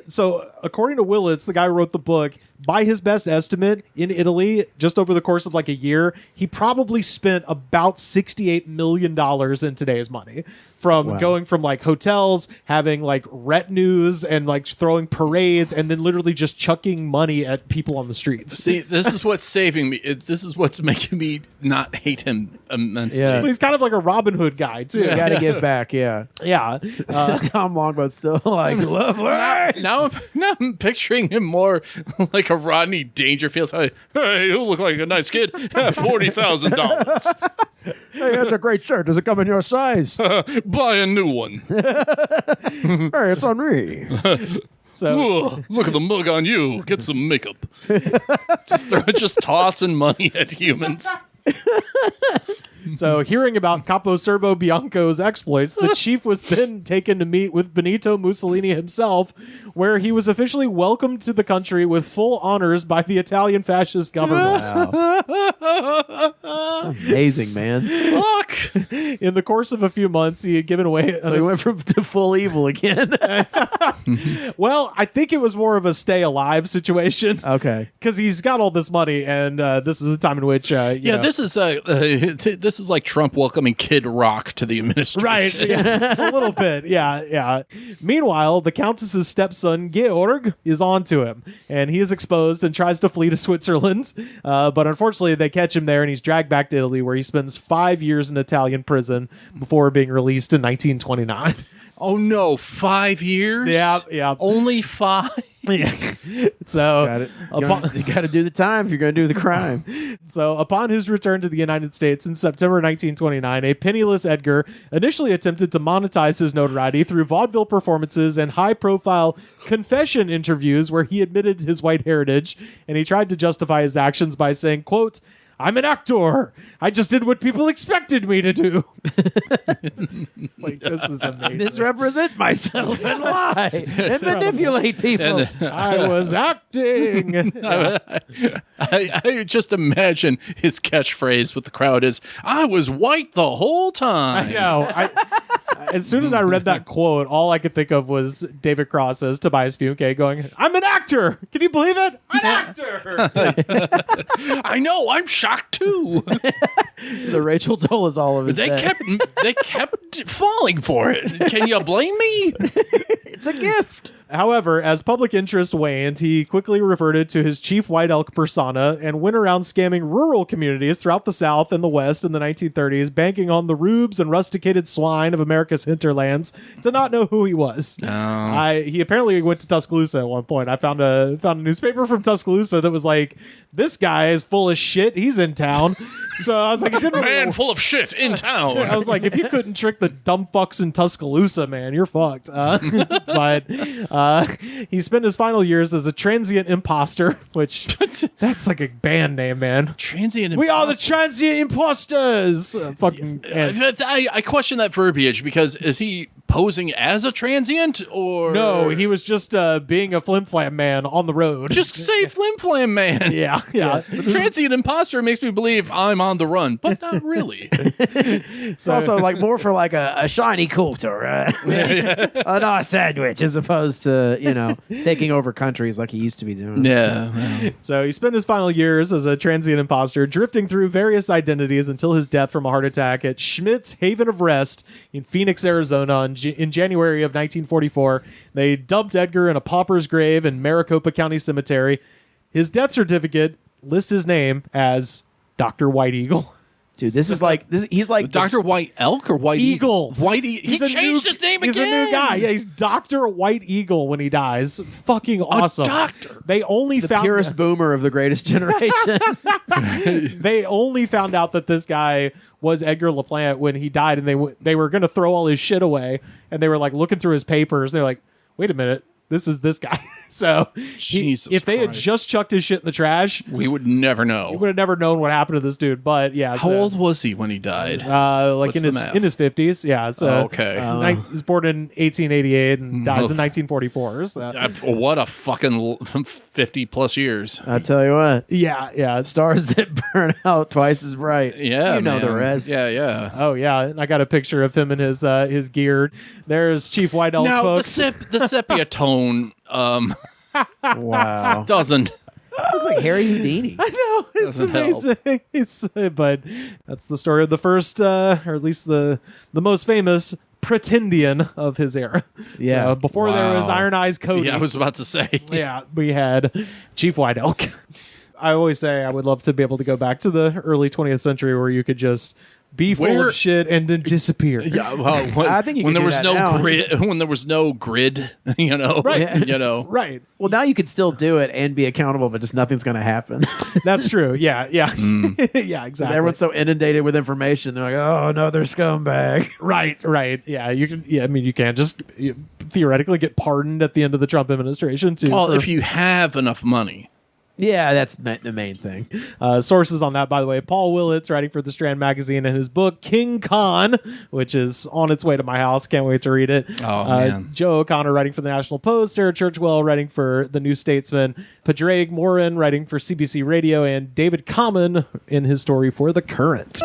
S1: So according to Willits, the guy who wrote the book, by his best estimate, in Italy, just over the course of like a year, he probably spent about $68 million in today's money. From going from like hotels, having like retinues and like throwing parades, and then literally just chucking money at people on the streets.
S3: See, this is what's saving me. This is what's making me not hate him immensely.
S2: Yeah.
S1: So he's kind of like a Robin Hood guy too.
S2: You got to give back, yeah.
S1: Yeah.
S2: Tom Longboat's still like, lovely.
S3: Now I'm picturing him more like a Rodney Dangerfield. Hey, you look like a nice kid. $40,000.
S2: Hey, that's a great shirt. Does it come in your size?
S3: Buy a new one.
S2: Hey, it's on me.
S1: So
S3: Ugh, look at the mug on you. Get some makeup. just tossing money at humans.
S1: So, hearing about Capo Servo Bianco's exploits, the chief was then taken to meet with Benito Mussolini himself, where he was officially welcomed to the country with full honors by the Italian fascist government.
S2: Wow. Amazing, man.
S3: Fuck.
S1: In the course of a few months, he had given away...
S2: So he went to full evil again.
S1: Well, I think it was more of a stay alive situation.
S2: Okay.
S1: Because he's got all this money, and this is the time in which...
S3: This is like Trump welcoming Kid Rock to the administration.
S1: Right, yeah, a little bit, yeah. Meanwhile, the Countess's stepson, Georg, is onto him, and he is exposed and tries to flee to Switzerland, but unfortunately they catch him there, and he's dragged back to Italy, where he spends 5 years in Italian prison before being released in 1929.
S3: Oh no, 5 years?
S1: Yeah.
S3: Only 5?
S1: Yeah. So
S2: Got it. You got to do the time if you're going to do the crime.
S1: So, upon his return to the United States in September 1929, a penniless Edgar initially attempted to monetize his notoriety through vaudeville performances and high-profile confession interviews where he admitted his white heritage, and he tried to justify his actions by saying, quote, "I'm an actor. I just did what people expected me to do." Like, this is amazing.
S2: Misrepresent myself and lie and manipulate people.
S1: I was acting.
S3: I just imagine his catchphrase with the crowd is, "I was white the whole time."
S1: I know. As soon as I read that quote, all I could think of was David Cross as Tobias Funke going, "I'm an actor. Can you believe it? I'm an actor."
S3: I know. I'm shocked too.
S2: The Rachel Dolezal of his
S3: They
S2: day.
S3: kept falling for it. Can you blame me?
S2: It's a gift.
S1: However, as public interest waned, he quickly reverted to his Chief White Elk persona and went around scamming rural communities throughout the South and the West in the 1930s, banking on the rubes and rusticated swine of America's hinterlands to not know who he was. He apparently went to Tuscaloosa at one point. I found a newspaper from Tuscaloosa that was like, this guy is full of shit. He's in town. So I was like, it didn't
S3: Man full of shit in town.
S1: I was like, if you couldn't trick the dumb fucks in Tuscaloosa, man, you're fucked. But he spent his final years as a transient imposter, which that's like a band name, man.
S3: Transient imposter.
S1: We are the transient imposters.
S3: I question that verbiage because is he posing as a transient or
S1: no? He was just being a flim flam man on the road.
S3: Just say flim flam man.
S1: Yeah.
S3: Transient imposter makes me believe I'm on the run, but not really.
S2: It's also like more for like a shiny cooter, a nice sandwich, as opposed to taking over countries like he used to be doing.
S3: Yeah.
S1: So he spent his final years as a transient imposter, drifting through various identities until his death from a heart attack at Schmidt's Haven of Rest in Phoenix, Arizona in January of 1944. They dumped Edgar in a pauper's grave in Maricopa County Cemetery. His death certificate lists his name as Dr. White Eagle.
S2: Dude, this is like he's like
S3: Dr. White Elk or White
S1: Eagle.
S3: White Eagle. He changed his name again.
S1: He's a new guy. Yeah, he's Dr. White Eagle when he dies. Fucking awesome.
S3: A doctor.
S1: They only
S2: the
S1: found
S2: purest boomer of the greatest generation.
S1: They only found out that this guy was Edgar Laplante when he died, and they were going to throw all his shit away, and they were like looking through his papers. They're like, wait a minute. This is this guy. So if they had just chucked his shit in the trash,
S3: we would never know.
S1: You would have never known what happened to this dude. But yeah,
S3: how old was he when he died?
S1: Like in his 50s. Yeah. So
S3: okay.
S1: He was born in 1888 and dies in 1944. So.
S3: What a fucking 50 plus years.
S2: I tell you what.
S1: Yeah.
S2: Stars that burn out twice as bright.
S3: Yeah,
S2: you know the rest.
S3: Yeah.
S1: Oh yeah, and I got a picture of him in his gear. There's Chief White Elk.
S3: Now
S1: folks.
S3: the sepia tone.
S2: Wow.
S3: Doesn't.
S2: Looks like Harry Houdini.
S1: I know. It's amazing. But that's the story of the first, or at least the most famous pretendian of his era.
S2: Yeah.
S1: So before there was Iron Eyes Cody.
S3: Yeah, I was about to say.
S1: Yeah, we had Chief White Elk. I always say I would love to be able to go back to the early 20th century where you could just be full of shit and then disappear.
S3: Yeah, well,
S2: I think you
S3: when
S2: can
S3: there
S2: do
S3: was
S2: that
S3: no
S2: now.
S3: grid, when there was no grid,
S1: Right. Right.
S2: Well, now you could still do it and be accountable, but just nothing's going to happen.
S1: That's true. Yeah. Yeah, exactly.
S2: Everyone's so inundated with information. They're like, oh, another scumbag.
S1: Right. Yeah, you can. Yeah, I mean, you can just theoretically get pardoned at the end of the Trump administration too.
S3: Well, if you have enough money.
S2: Yeah, that's the main thing.
S1: Sources on that, by the way, Paul Willits, writing for The Strand magazine, and his book King Khan, which is on its way to my house. Can't wait to read it.
S3: Oh, man.
S1: Joe O'Connor, writing for The National Post. Sarah Churchwell, writing for The New Statesman. Padraig Morin, writing for CBC Radio. And David Common in his story for The Current.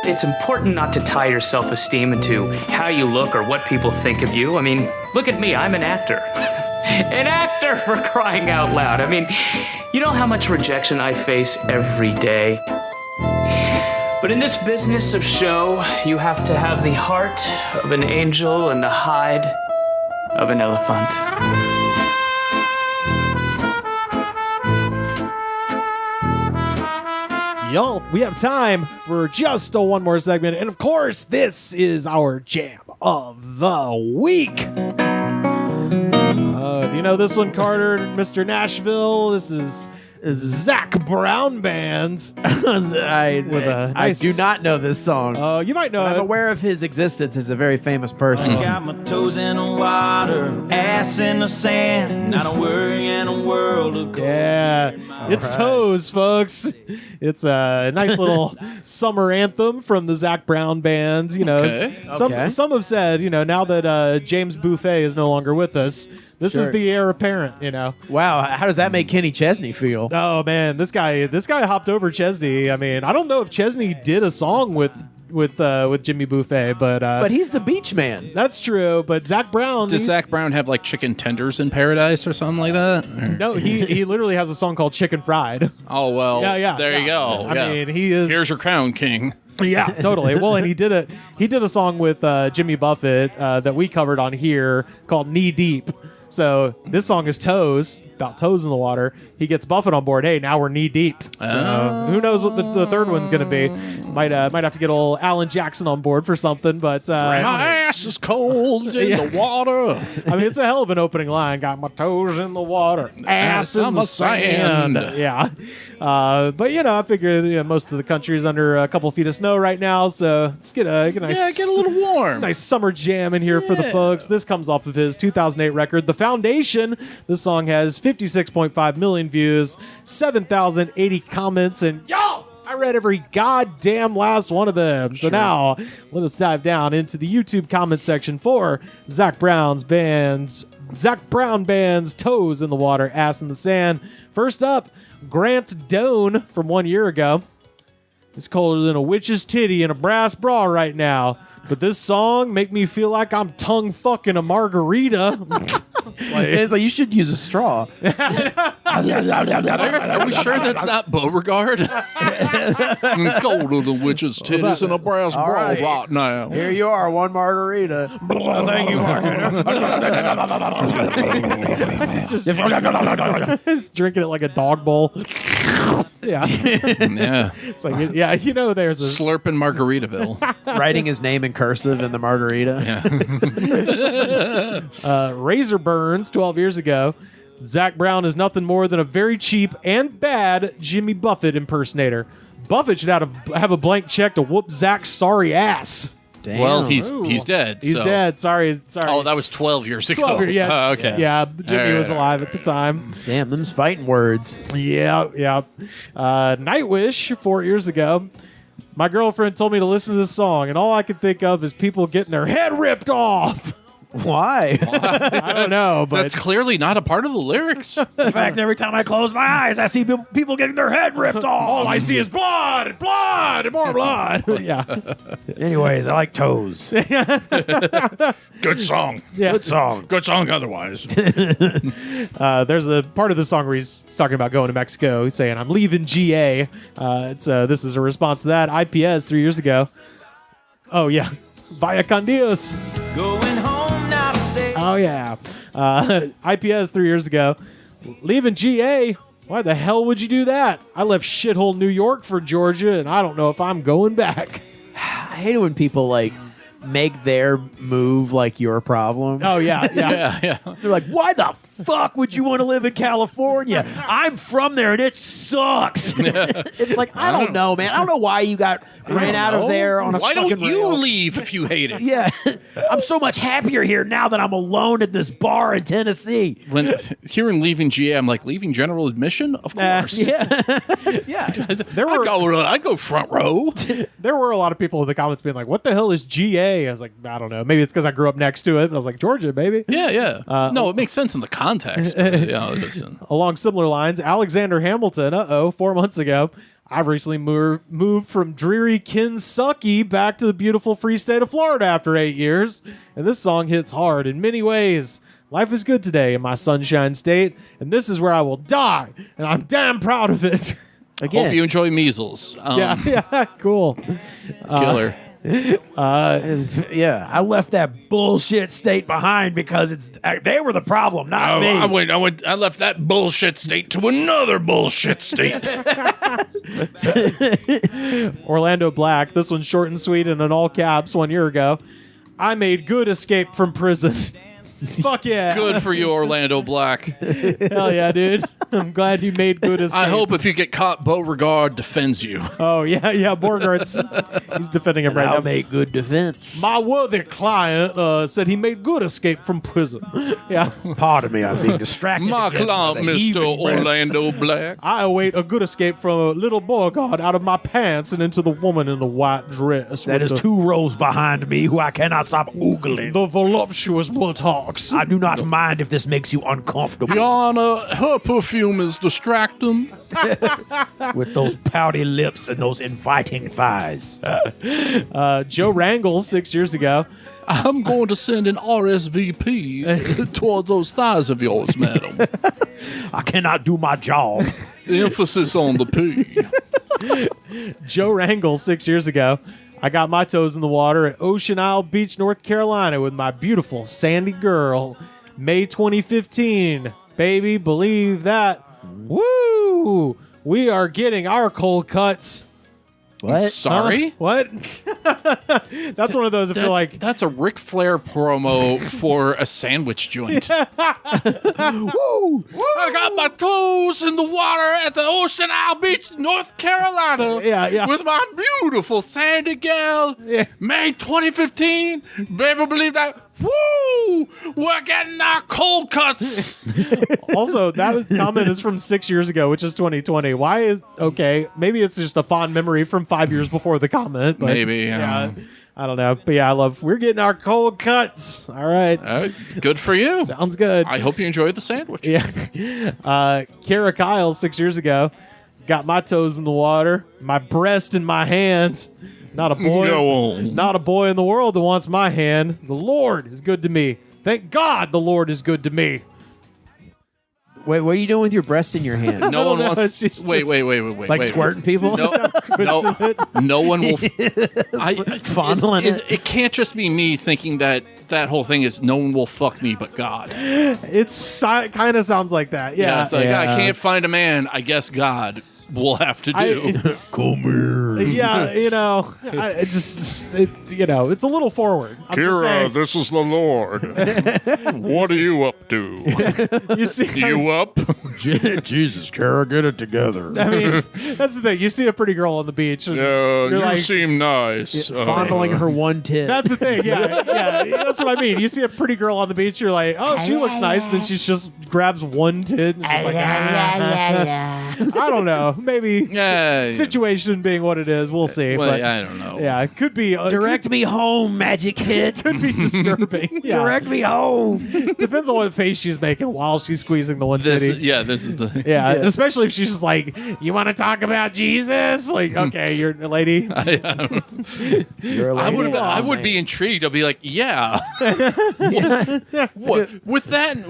S9: It's important not to tie your self-esteem into how you look or what people think of you. I mean, look at me, I'm an actor. An actor, for crying out loud. I mean, you know how much rejection I face every day. But in this business of show, you have to have the heart of an angel and the hide of an elephant.
S1: Y'all, we have time for just one more segment. And of course, this is our jam of the week. Do you know this one, Carter, Mr. Nashville? This is Zach Brown Band.
S2: I do not know this song.
S1: You might know
S2: I'm
S1: it.
S2: aware of his existence as a very famous person.
S8: Got my toes in the water, ass in the sand, not a worry in a world of gold.
S1: Yeah, it's Toes, folks. It's a nice little summer anthem from the Zach Brown Band. You know, some have said, now that James Buffet is no longer with us, this is the heir apparent.
S2: Wow, how does that make Kenny Chesney feel?
S1: Oh man, this guy hopped over Chesney. I mean, I don't know if Chesney did a song with Jimmy Buffet, but
S2: he's the beach man.
S1: That's true. But Zach Brown,
S3: does Zach Brown have like chicken tenders in paradise or something like that? Or?
S1: No, he literally has a song called Chicken Fried.
S3: Oh well,
S1: yeah.
S3: There you go.
S1: I mean, he is.
S3: Here's your crown, King.
S1: Yeah, totally. Well, and he did a song with Jimmy Buffett that we covered on here called Knee Deep. So this song is Toes, about toes in the water. He gets Buffett on board. Hey, now we're knee deep. So who knows what the third one's going to be? Might have to get old Alan Jackson on board for something. But
S3: my ass is cold in the water.
S1: I mean, it's a hell of an opening line. Got my toes in the water, ass in the sand. Yeah. But I figure most of the country is under a couple feet of snow right now, so let's get a nice,
S3: get a little warm.
S1: Nice summer jam in here for the folks. This comes off of his 2008 record, The Foundation. This song has 56.5 million views, 7,080 comments, and y'all, I read every goddamn last one of them. So now, let us dive down into the YouTube comment section for Zach Brown Band's Toes in the Water, Ass in the Sand. First up, Grant Doan from 1 year ago. It's colder than a witch's titty in a brass bra right now. But this song make me feel like I'm tongue fucking a margarita.
S2: It's like you should use a straw.
S3: Are we sure that's not Beauregard? It's colder than witch's titties in a brass bra right now.
S2: Here you are, one margarita. Thank you,
S1: He's drinking it like a dog bowl. Yeah.
S3: Yeah.
S1: It's like, there's a
S3: slurping Margaritaville.
S2: Writing his name in cursive in the margarita.
S3: Yeah.
S1: Razor Burns 12 years ago. Zach Brown is nothing more than a very cheap and bad Jimmy Buffett impersonator. Buffett should have a blank check to whoop Zach's sorry ass.
S2: Damn.
S3: Well, he's dead.
S1: He's dead. Sorry.
S3: Oh, that was 12 years ago.
S1: 12 years, yeah.
S3: Okay.
S1: Yeah, Jimmy was alive at the time.
S2: Damn, them's fighting words.
S1: Yeah. Nightwish 4 years ago. My girlfriend told me to listen to this song, and all I could think of is people getting their head ripped off.
S2: Why?
S1: I don't know, but
S3: that's clearly not a part of the lyrics.
S2: In fact, every time I close my eyes, I see people getting their head ripped off.
S1: All I see is blood, and more blood. Yeah.
S2: Anyways, I like toes.
S3: Good song.
S1: Yeah.
S2: Good song.
S3: Good song otherwise.
S1: There's a part of the song where he's talking about going to Mexico. He's saying, I'm leaving GA. This is a response to that. IPS 3 years ago. Oh, yeah. Vaya con Dios.
S8: Going home now to stay.
S1: Oh, yeah. IPS 3 years ago. Leaving GA. Why the hell would you do that? I left shithole New York for Georgia, and I don't know if I'm going back.
S2: I hate it when people make their move like your problem.
S1: Oh, yeah.
S3: Yeah.
S2: They're like, why the fuck would you want to live in California? I'm from there and it sucks. It's like, I don't know, man. I don't know why you got ran out of there on a
S3: Why
S2: fucking
S3: don't you
S2: rail.
S3: leave if you hate it?
S2: Yeah. I'm so much happier here now that I'm alone at this bar in Tennessee.
S3: When hearing leaving GA, I'm like, leaving general admission? Of course.
S2: Yeah.
S3: I'd go front row.
S1: There were a lot of people in the comments being like, what the hell is GA? I was like, I don't know. Maybe it's because I grew up next to it. And I was like, Georgia, baby.
S3: Yeah. No, it makes sense in the context. But, listen.
S1: Along similar lines, Alexander Hamilton, 4 months ago, I've recently moved from dreary Kentucky back to the beautiful free state of Florida after 8 years. And this song hits hard in many ways. Life is good today in my sunshine state, and this is where I will die, and I'm damn proud of it.
S2: Again.
S3: Hope you enjoy measles.
S1: Yeah, cool.
S3: Killer.
S2: I left that bullshit state behind because they were the problem, not me.
S3: I left that bullshit state to another bullshit state.
S1: Orlando Black, this one's short and sweet and in all caps 1 year ago. I made good escape from prison. Fuck yeah.
S3: Good for you, Orlando Black.
S1: Hell yeah, dude. I'm glad you made good escape.
S3: I hope if you get caught, Beauregard defends you.
S1: Oh, yeah, Beauregard's he's defending him right now.
S2: I'll make good defense.
S1: My worthy client said he made good escape from prison. Yeah.
S2: Pardon me, I'm being distracted.
S3: My
S2: again
S3: client,
S2: by the
S3: Mr.
S2: heaving breath.
S3: Orlando Black.
S1: I await a good escape from a little Beauregard out of my pants and into the woman in the white dress.
S2: That
S1: with
S2: is 2 rows behind me who I cannot stop oogling.
S1: the voluptuous buttocks.
S2: I do not mind if this makes you uncomfortable.
S3: Your Honor, her perfume is distracting.
S2: With those pouty lips and those inviting thighs.
S1: Joe Wrangle 6 years ago.
S3: I'm going to send an RSVP toward those thighs of yours, madam.
S2: I cannot do my job.
S3: Emphasis on the P.
S1: Joe Rangel 6 years ago. I got my toes in the water at Ocean Isle Beach, North Carolina with my beautiful Sandy girl. May 2015. Baby, believe that. Woo! We are getting our cold cuts.
S2: What?
S3: Sorry?
S1: Huh? What? That's one of those I feel like...
S3: That's a Ric Flair promo for a sandwich joint.
S1: Woo!
S3: I got my toes in the water at the Ocean Isle Beach, North Carolina.
S1: Yeah.
S3: With my beautiful Sandy gal.
S1: Yeah.
S3: May 2015. Baby, believe that. Woo! We're getting our cold cuts.
S1: Also, that comment is from 6 years ago, which is 2020. Why is... Okay, maybe it's just a fond memory from 5 years before the comment. But
S3: Maybe,
S1: yeah. I don't know. But yeah, we're getting our cold cuts. All right.
S3: Good for you.
S1: Sounds good.
S3: I hope you enjoyed the sandwich.
S1: Yeah. Kara Kyle 6 years ago. Got my toes in the water, my breast in my hands. Not a boy.
S3: Go on.
S1: Not a boy in the world that wants my hand. The Lord is good to me. Thank God the Lord is good to me.
S2: Wait, what are you doing with your breast in your hand?
S3: No one
S1: know,
S3: wants.
S1: it's
S3: Wait.
S2: Like
S3: wait.
S2: squirting people?
S3: No one will.
S2: Fondling it?
S3: It can't just be me thinking that whole thing is no one will fuck me but God.
S1: It's kind of sounds like that. Yeah.
S3: It's like I can't find a man. I guess God will have to do.
S2: Come here.
S1: Yeah, it's a little forward. I'm just saying.
S3: This is the Lord. What are you up to?
S1: You see,
S3: You up?
S2: Jesus, Kara, get it together.
S1: I mean, that's the thing. You see a pretty girl on the beach. And you're like,
S3: seem nice.
S2: Fondling her one tit.
S1: that's the thing. Yeah, that's what I mean. You see a pretty girl on the beach, you're like, oh, she looks nice. Then she just grabs one tit and just like, I don't know. Maybe situation being what it is, we'll see.
S3: Well,
S1: but
S3: I don't know.
S1: yeah, it could be
S2: Direct me home, magic tit.
S1: could be disturbing. Yeah.
S2: Direct me home.
S1: Depends on what face she's making while she's squeezing the one titty.
S3: This is the.
S1: Yeah, and especially if she's just like, you want to talk about Jesus? Like, okay, you're a lady.
S2: You're a lady.
S3: I would be intrigued. I'd be like, yeah. What with that?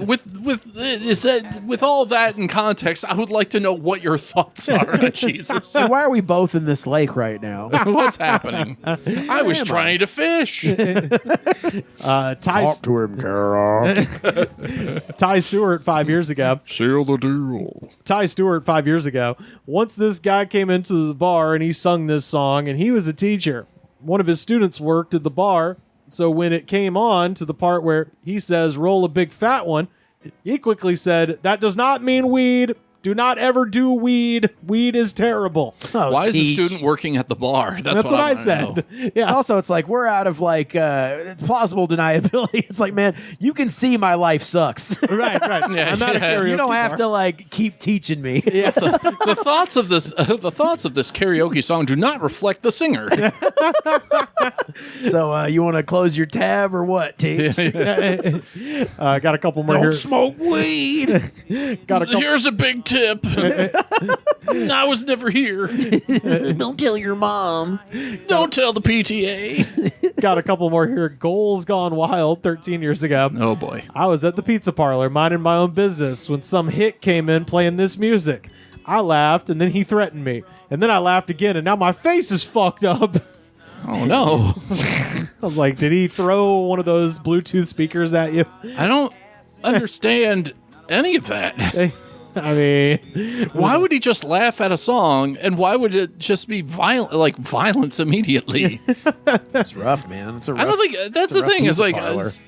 S3: With all that in context, I would like to know what your thoughts are on Jesus.
S2: So why are we both in this lake right now?
S3: What's happening? I was trying to fish.
S2: Talk to him, Kara.
S1: Ty Stewart 5 years ago.
S3: Seal the deal.
S1: Ty Stewart 5 years ago. Once this guy came into the bar and he sung this song, and he was a teacher. One of his students worked at the bar, so when it came on to the part where he says, roll a big fat one, he quickly said, that does not mean weed. Do not ever do weed. Weed is terrible.
S3: Why is the student working at the bar? That's what I
S1: said.
S3: Know.
S1: Yeah.
S2: Also, it's like we're out of plausible deniability. It's like, man, you can see my life sucks.
S1: Right.
S3: Yeah,
S1: I'm not a karaoke
S2: You don't have
S1: bar.
S2: to keep teaching me.
S1: Yeah.
S3: The thoughts of this karaoke song do not reflect the singer.
S2: So you want to close your tab or what, Teeks?
S1: Got a couple more here.
S2: Smoke weed.
S1: Got a couple.
S3: Here's a big tip. I was never here.
S4: Don't tell your mom.
S3: Don't tell the PTA.
S1: Got a couple more here. Goals Gone Wild 13 years ago.
S3: Oh boy.
S1: I was at the pizza parlor minding my own business when some hick came in playing this music. I laughed and then he threatened me. And then I laughed again and now my face is fucked up.
S3: Oh no.
S1: I was like, did he throw one of those Bluetooth speakers at you?
S3: I don't understand any of that.
S1: I mean,
S3: why would he just laugh at a song, and why would it just be violence immediately?
S2: It's rough, man. It's a rough,
S3: I don't think that's the thing. Is like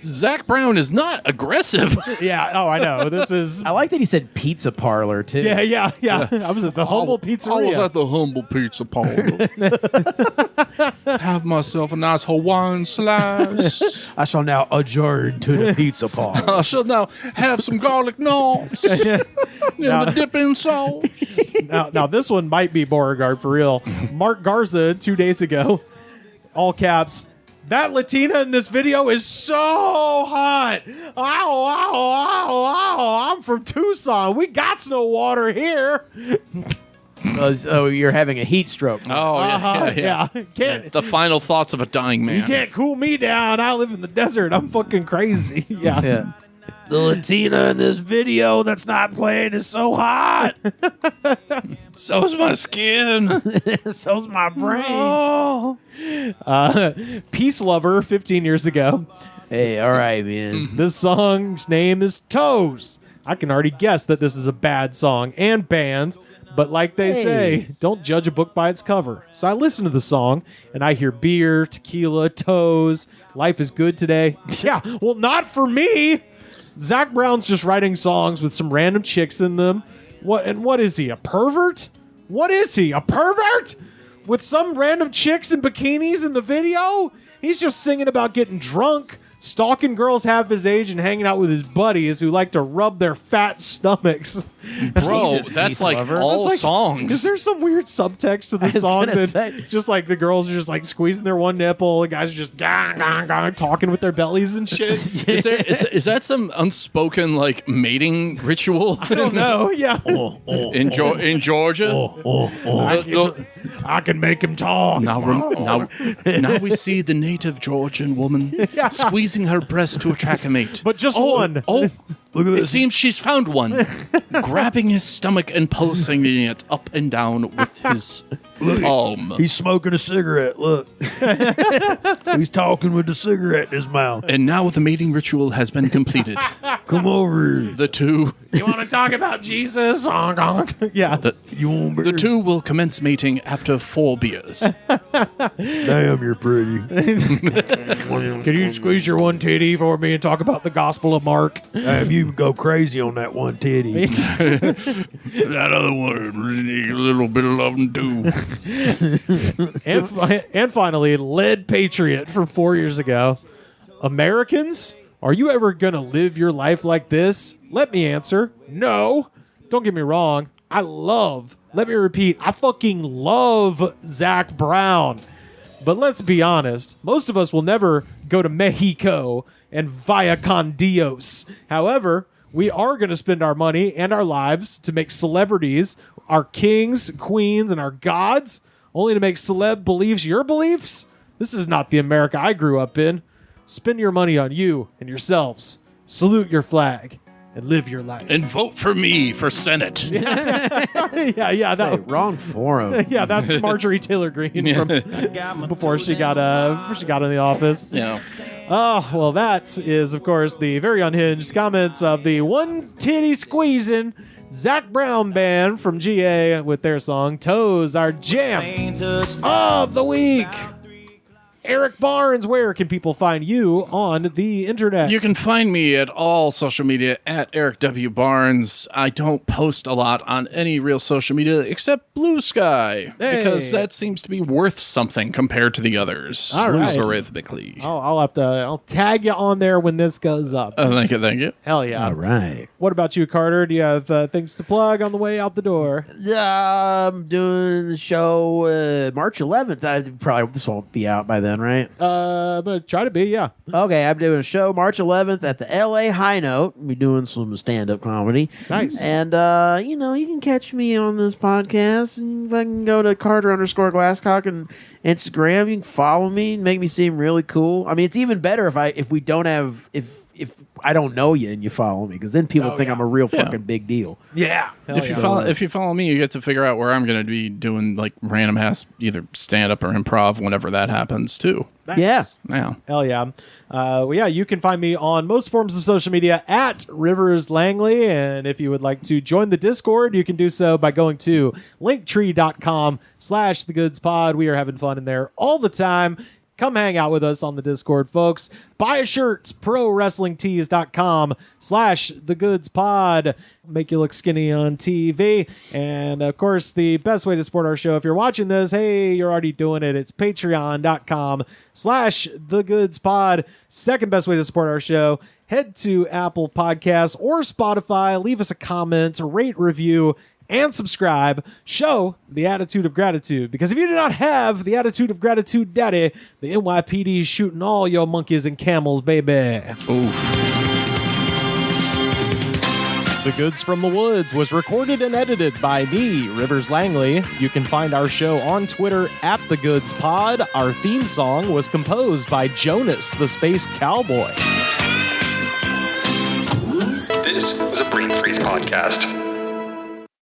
S3: Zach Brown is not aggressive.
S1: Yeah. Oh, I know. This is.
S2: I like that he said pizza parlor too.
S1: Yeah. I was at the Humble Pizzeria.
S3: I was at the Humble Pizza Parlor. Have myself a nice Hawaiian slice.
S2: I shall now adjourn to the pizza parlor.
S3: I shall now have some garlic knots. The dipping sauce.
S1: Now, this one might be Beauregard for real. Mark Garza 2 days ago, all caps, that Latina in this video is so hot. Ow, I'm from Tucson. We got no water here.
S2: Oh, you're having a heat stroke.
S3: Oh, yeah.
S1: Can't,
S3: the final thoughts of a dying man.
S1: You can't cool me down. I live in the desert. I'm fucking crazy. Yeah.
S2: The Latina in this video that's not playing is so hot.
S3: So's my skin.
S2: So's my brain.
S3: Oh.
S1: Peace Lover, 15 years ago.
S2: Hey, all right, man.
S1: This song's name is Toes. I can already guess that this is a bad song and band, but like they say, don't judge a book by its cover. So I listen to the song, and I hear beer, tequila, toes, life is good today. Yeah, well, not for me. Zach Brown's just writing songs with some random chicks in them. What is he, a pervert? What is he, a pervert? With some random chicks in bikinis in the video? He's just singing about getting drunk, stalking girls half his age, and hanging out with his buddies who like to rub their fat stomachs.
S3: Bro, that's like all songs.
S1: Is there some weird subtext to the song that just like the girls are just like squeezing their one nipple, the guys are just talking with their bellies and shit?
S3: Is that some unspoken like mating ritual?
S1: I don't know. Yeah.
S3: In Georgia?
S1: I can make him talk.
S3: Now we see the native Georgian woman squeezing her breast to attract a mate.
S1: But just one.
S3: Oh, look at this. It seems she's found one. Grabbing his stomach and pulsing it up and down with his palm.
S2: He's smoking a cigarette. Look. He's talking with the cigarette in his mouth.
S3: And now the mating ritual has been completed.
S2: Come over.
S3: The two.
S1: You want to talk about Jesus? Yeah.
S3: The two will commence mating after 4 beers.
S2: Damn, you're pretty.
S1: Can you squeeze your one titty for me and talk about the Gospel of Mark?
S2: Damn, you go crazy on that one titty.
S3: That other one, need a little bit of loving too.
S1: And finally, Lead Patriot from 4 years ago. Americans, are you ever going to live your life like this? Let me answer, no. Don't get me wrong. Let me repeat, I fucking love Zach Brown. But let's be honest, most of us will never go to Mexico and via con Dios. However, we are going to spend our money and our lives to make celebrities our kings, queens, and our gods, only to make celeb beliefs your beliefs? This is not the America I grew up in. Spend your money on you and yourselves. Salute your flag and live your life.
S3: And vote for me for Senate.
S1: Yeah.
S2: Wrong forum.
S1: Yeah, that's Marjorie Taylor Greene from before she got in the office.
S3: Yeah.
S1: Oh, well, that is, of course, the very unhinged comments of the one titty squeezing Zach Brown band from GA with their song Toes, our jam of the week. Erik Barnes, where can people find you on the internet?
S3: You can find me at all social media at Erik W. Barnes. I don't post a lot on any real social media except Blue Sky, because that seems to be worth something compared to the others.
S1: All right.
S3: Algorithmically.
S1: I'll tag you on there when this goes up.
S3: Thank you.
S1: Hell yeah.
S2: All right.
S1: What about you, Carter? Do you have things to plug on the way out the door?
S2: I'm doing the show March 11th. This won't be out by then, right?
S1: I'm going to try to be, yeah.
S2: Okay, I'm doing a show March 11th at the LA High Note. We're doing some stand-up comedy.
S1: Nice.
S2: And, you can catch me on this podcast. And if I can go to Carter_Glasscock on Instagram, you can follow me and make me seem really cool. I mean, it's even better if I don't know you and you follow me, because then people think I'm a real fucking big deal.
S1: Yeah.
S3: If you follow me, you get to figure out where I'm going to be doing like random ass either stand up or improv whenever that happens too.
S1: Nice.
S3: Yeah.
S1: Hell yeah. You can find me on most forms of social media at Rivers Langley. And if you would like to join the Discord, you can do so by going to linktree.com/thegoodspod. We are having fun in there all the time. Come hang out with us on the Discord, folks. Buy a shirt, prowrestlingtees.com/thegoodspod. Make you look skinny on TV. And, of course, the best way to support our show, if you're watching this, hey, you're already doing it. It's patreon.com/thegoodspod. Second best way to support our show, head to Apple Podcasts or Spotify. Leave us a comment, rate, review, and subscribe. Show the attitude of gratitude, because if you do not have the attitude of gratitude, daddy, the NYPD is shooting all your monkeys and camels, baby.
S3: Oof.
S1: The Goods from the Woods was recorded and edited by me, Rivers Langley. You can find our show on Twitter at The Goods Pod. Our theme song was composed by Jonas, the Space Cowboy.
S10: This was a Brain Freeze podcast.